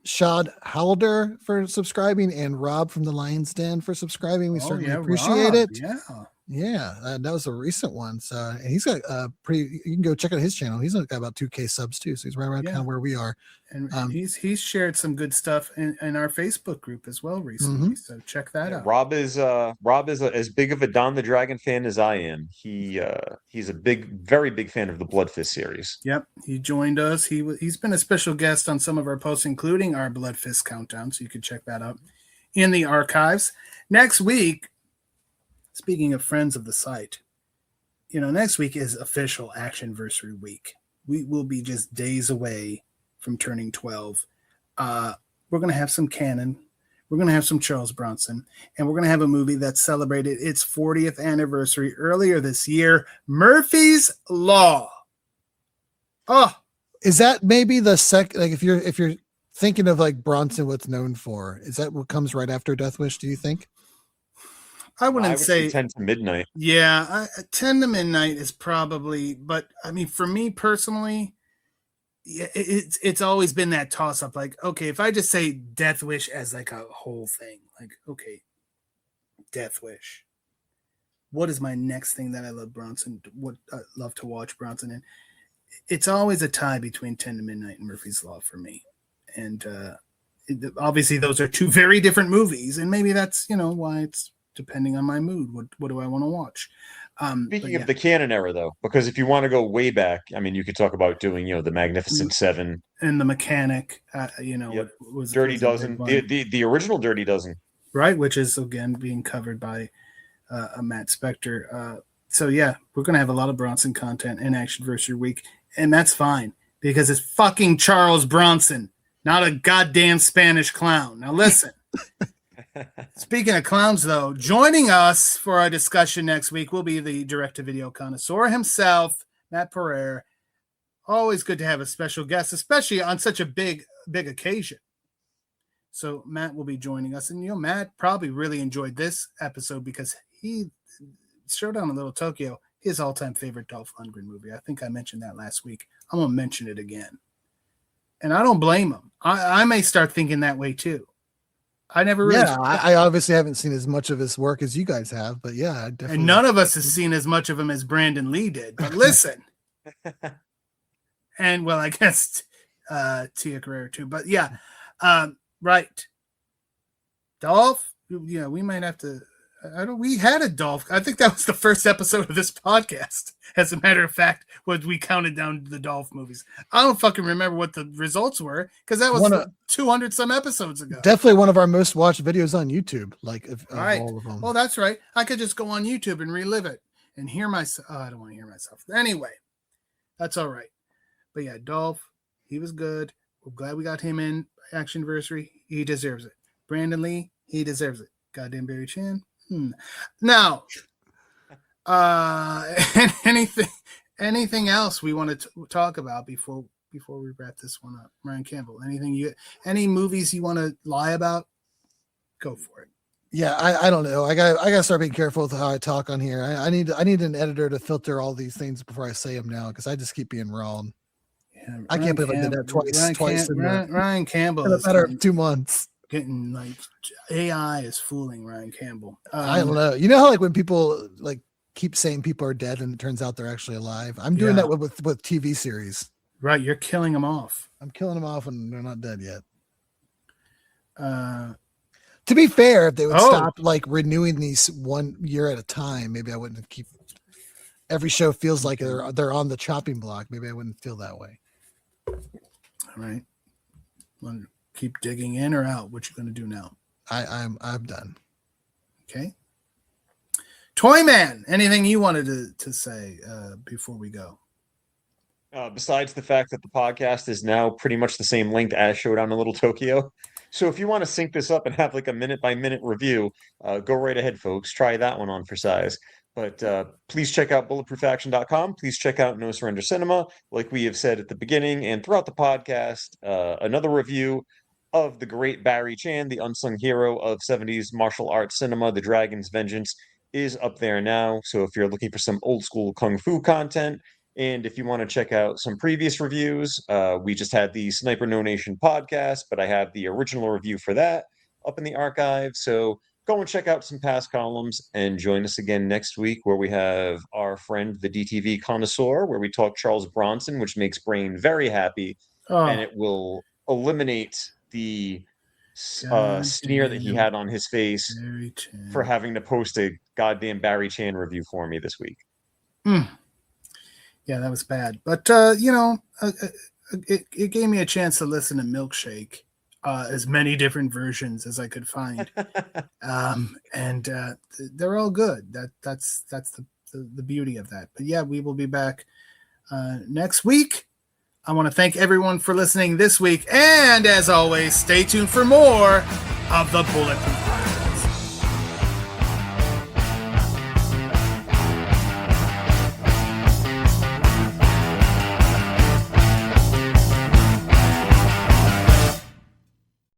Shad Halder, for subscribing, and Rob from the Lion's Den for subscribing. We certainly appreciate Rob, it. Yeah, that was a recent one. So he's got you can go check out his channel. He's got about 2K subs too. So he's right around kind of where we are. And he's shared some good stuff in our Facebook group as well recently. So check that out. Rob is as big of a Don the Dragon fan as I am. He's a very big fan of the Blood Fist series. Yep, he joined us. He's been a special guest on some of our posts, including our Blood Fist countdown. So you can check that out in the archives. Next week, speaking of friends of the site, next week is official Actionversary week. We will be just days away from turning 12. We're going to have some Cannon. We're going to have some Charles Bronson. And we're going to have a movie that celebrated its 40th anniversary earlier this year, Murphy's Law. Oh, is that maybe the second? Like, if you're thinking of like Bronson, what's known for, is that what comes right after Death Wish? Do you think? I would say 10 to Midnight. Yeah, 10 to Midnight is probably, but I mean, for me personally, it's always been that toss up. Like, okay, if I just say Death Wish as like a whole thing, like, okay, Death Wish. What is my next thing that I love Bronson? What I love to watch Bronson in? it's always a tie between 10 to Midnight and Murphy's Law for me. And obviously those are two very different movies, and maybe that's, why it's depending on my mood. What do I want to watch? Speaking of the canon era, though, because if you want to go way back, I mean, you could talk about doing, the Magnificent Seven and the Mechanic. Yep. was Dirty Dozen, the original Dirty Dozen, right? Which is again being covered by a Matt Spector. So yeah, we're gonna have a lot of Bronson content in Actionversary week, and that's fine because it's fucking Charles Bronson, not a goddamn Spanish clown. Now listen. Speaking of clowns, though, joining us for our discussion next week will be the direct-to-video connoisseur himself, Matt Pereira. Always good to have a special guest, especially on such a big occasion. So Matt will be joining us, and Matt probably really enjoyed this episode because Showdown in Little Tokyo, his all-time favorite Dolph Lundgren movie. I think I mentioned that last week. I'm gonna mention it again, and I don't blame him. I may start thinking that way too. I never really. Yeah, I obviously haven't seen as much of his work as you guys have, but yeah, definitely. And none of us has seen as much of him as Brandon Lee did. But listen, and well, I guess Tia Carrere too. But yeah, right. Dolph, we might have to. We had a Dolph. I think that was the first episode of this podcast. As a matter of fact, when we counted down the Dolph movies, I don't fucking remember what the results were because that was 200 some episodes ago. Definitely one of our most watched videos on YouTube. Right. All of them. Well, that's right. I could just go on YouTube and relive it and hear myself. Oh, I don't want to hear myself. Anyway, that's all right. But yeah, Dolph, he was good. We're glad we got him in Actionversary. He deserves it. Brandon Lee, he deserves it. Goddamn Barry Chan. Now, anything else we want to talk about before we wrap this one up? Ryan Campbell, any movies you want to lie about? Go for it. Yeah, I don't know. I gotta start being careful with how I talk on here. I need an editor to filter all these things before I say them now because I just keep being wrong. Yeah, I can't believe I did that twice. Ryan Campbell in a matter of 2 months. Getting AI is fooling Ryan Campbell. I don't know. You know how when people keep saying people are dead and it turns out they're actually alive? I'm doing that with TV series. Right, you're killing them off. I'm killing them off and they're not dead yet. To be fair, if they would stop renewing these 1 year at a time, maybe I wouldn't keep. Every show feels like they're on the chopping block. Maybe I wouldn't feel that way. All right. Keep digging in or out? What you going to do now? I'm done. Okay. Toyman, anything you wanted to say before we go? Besides the fact that the podcast is now pretty much the same length as Showdown in Little Tokyo. So if you want to sync this up and have a minute-by-minute review, go right ahead, folks. Try that one on for size. But please check out bulletproofaction.com. Please check out No Surrender Cinema. Like we have said at the beginning and throughout the podcast, another review of the great Barry Chan, the unsung hero of 70s martial arts cinema. The Dragon's Vengeance is up there now. So if you're looking for some old school kung fu content, and if you want to check out some previous reviews, we just had the Sniper No Nation podcast, but I have the original review for that up in the archive. So go and check out some past columns and join us again next week where we have our friend, the DTV connoisseur, where we talk Charles Bronson, which makes Brain very happy. And it will eliminate the sneer that he had on his face for having to post a goddamn Barry Chan review for me this week. Yeah, that was bad. But, it gave me a chance to listen to Milkshake, as many different versions as I could find. And they're all good. That's the beauty of that. But yeah, we will be back next week. I want to thank everyone for listening this week. And as always, stay tuned for more of the Bulletproof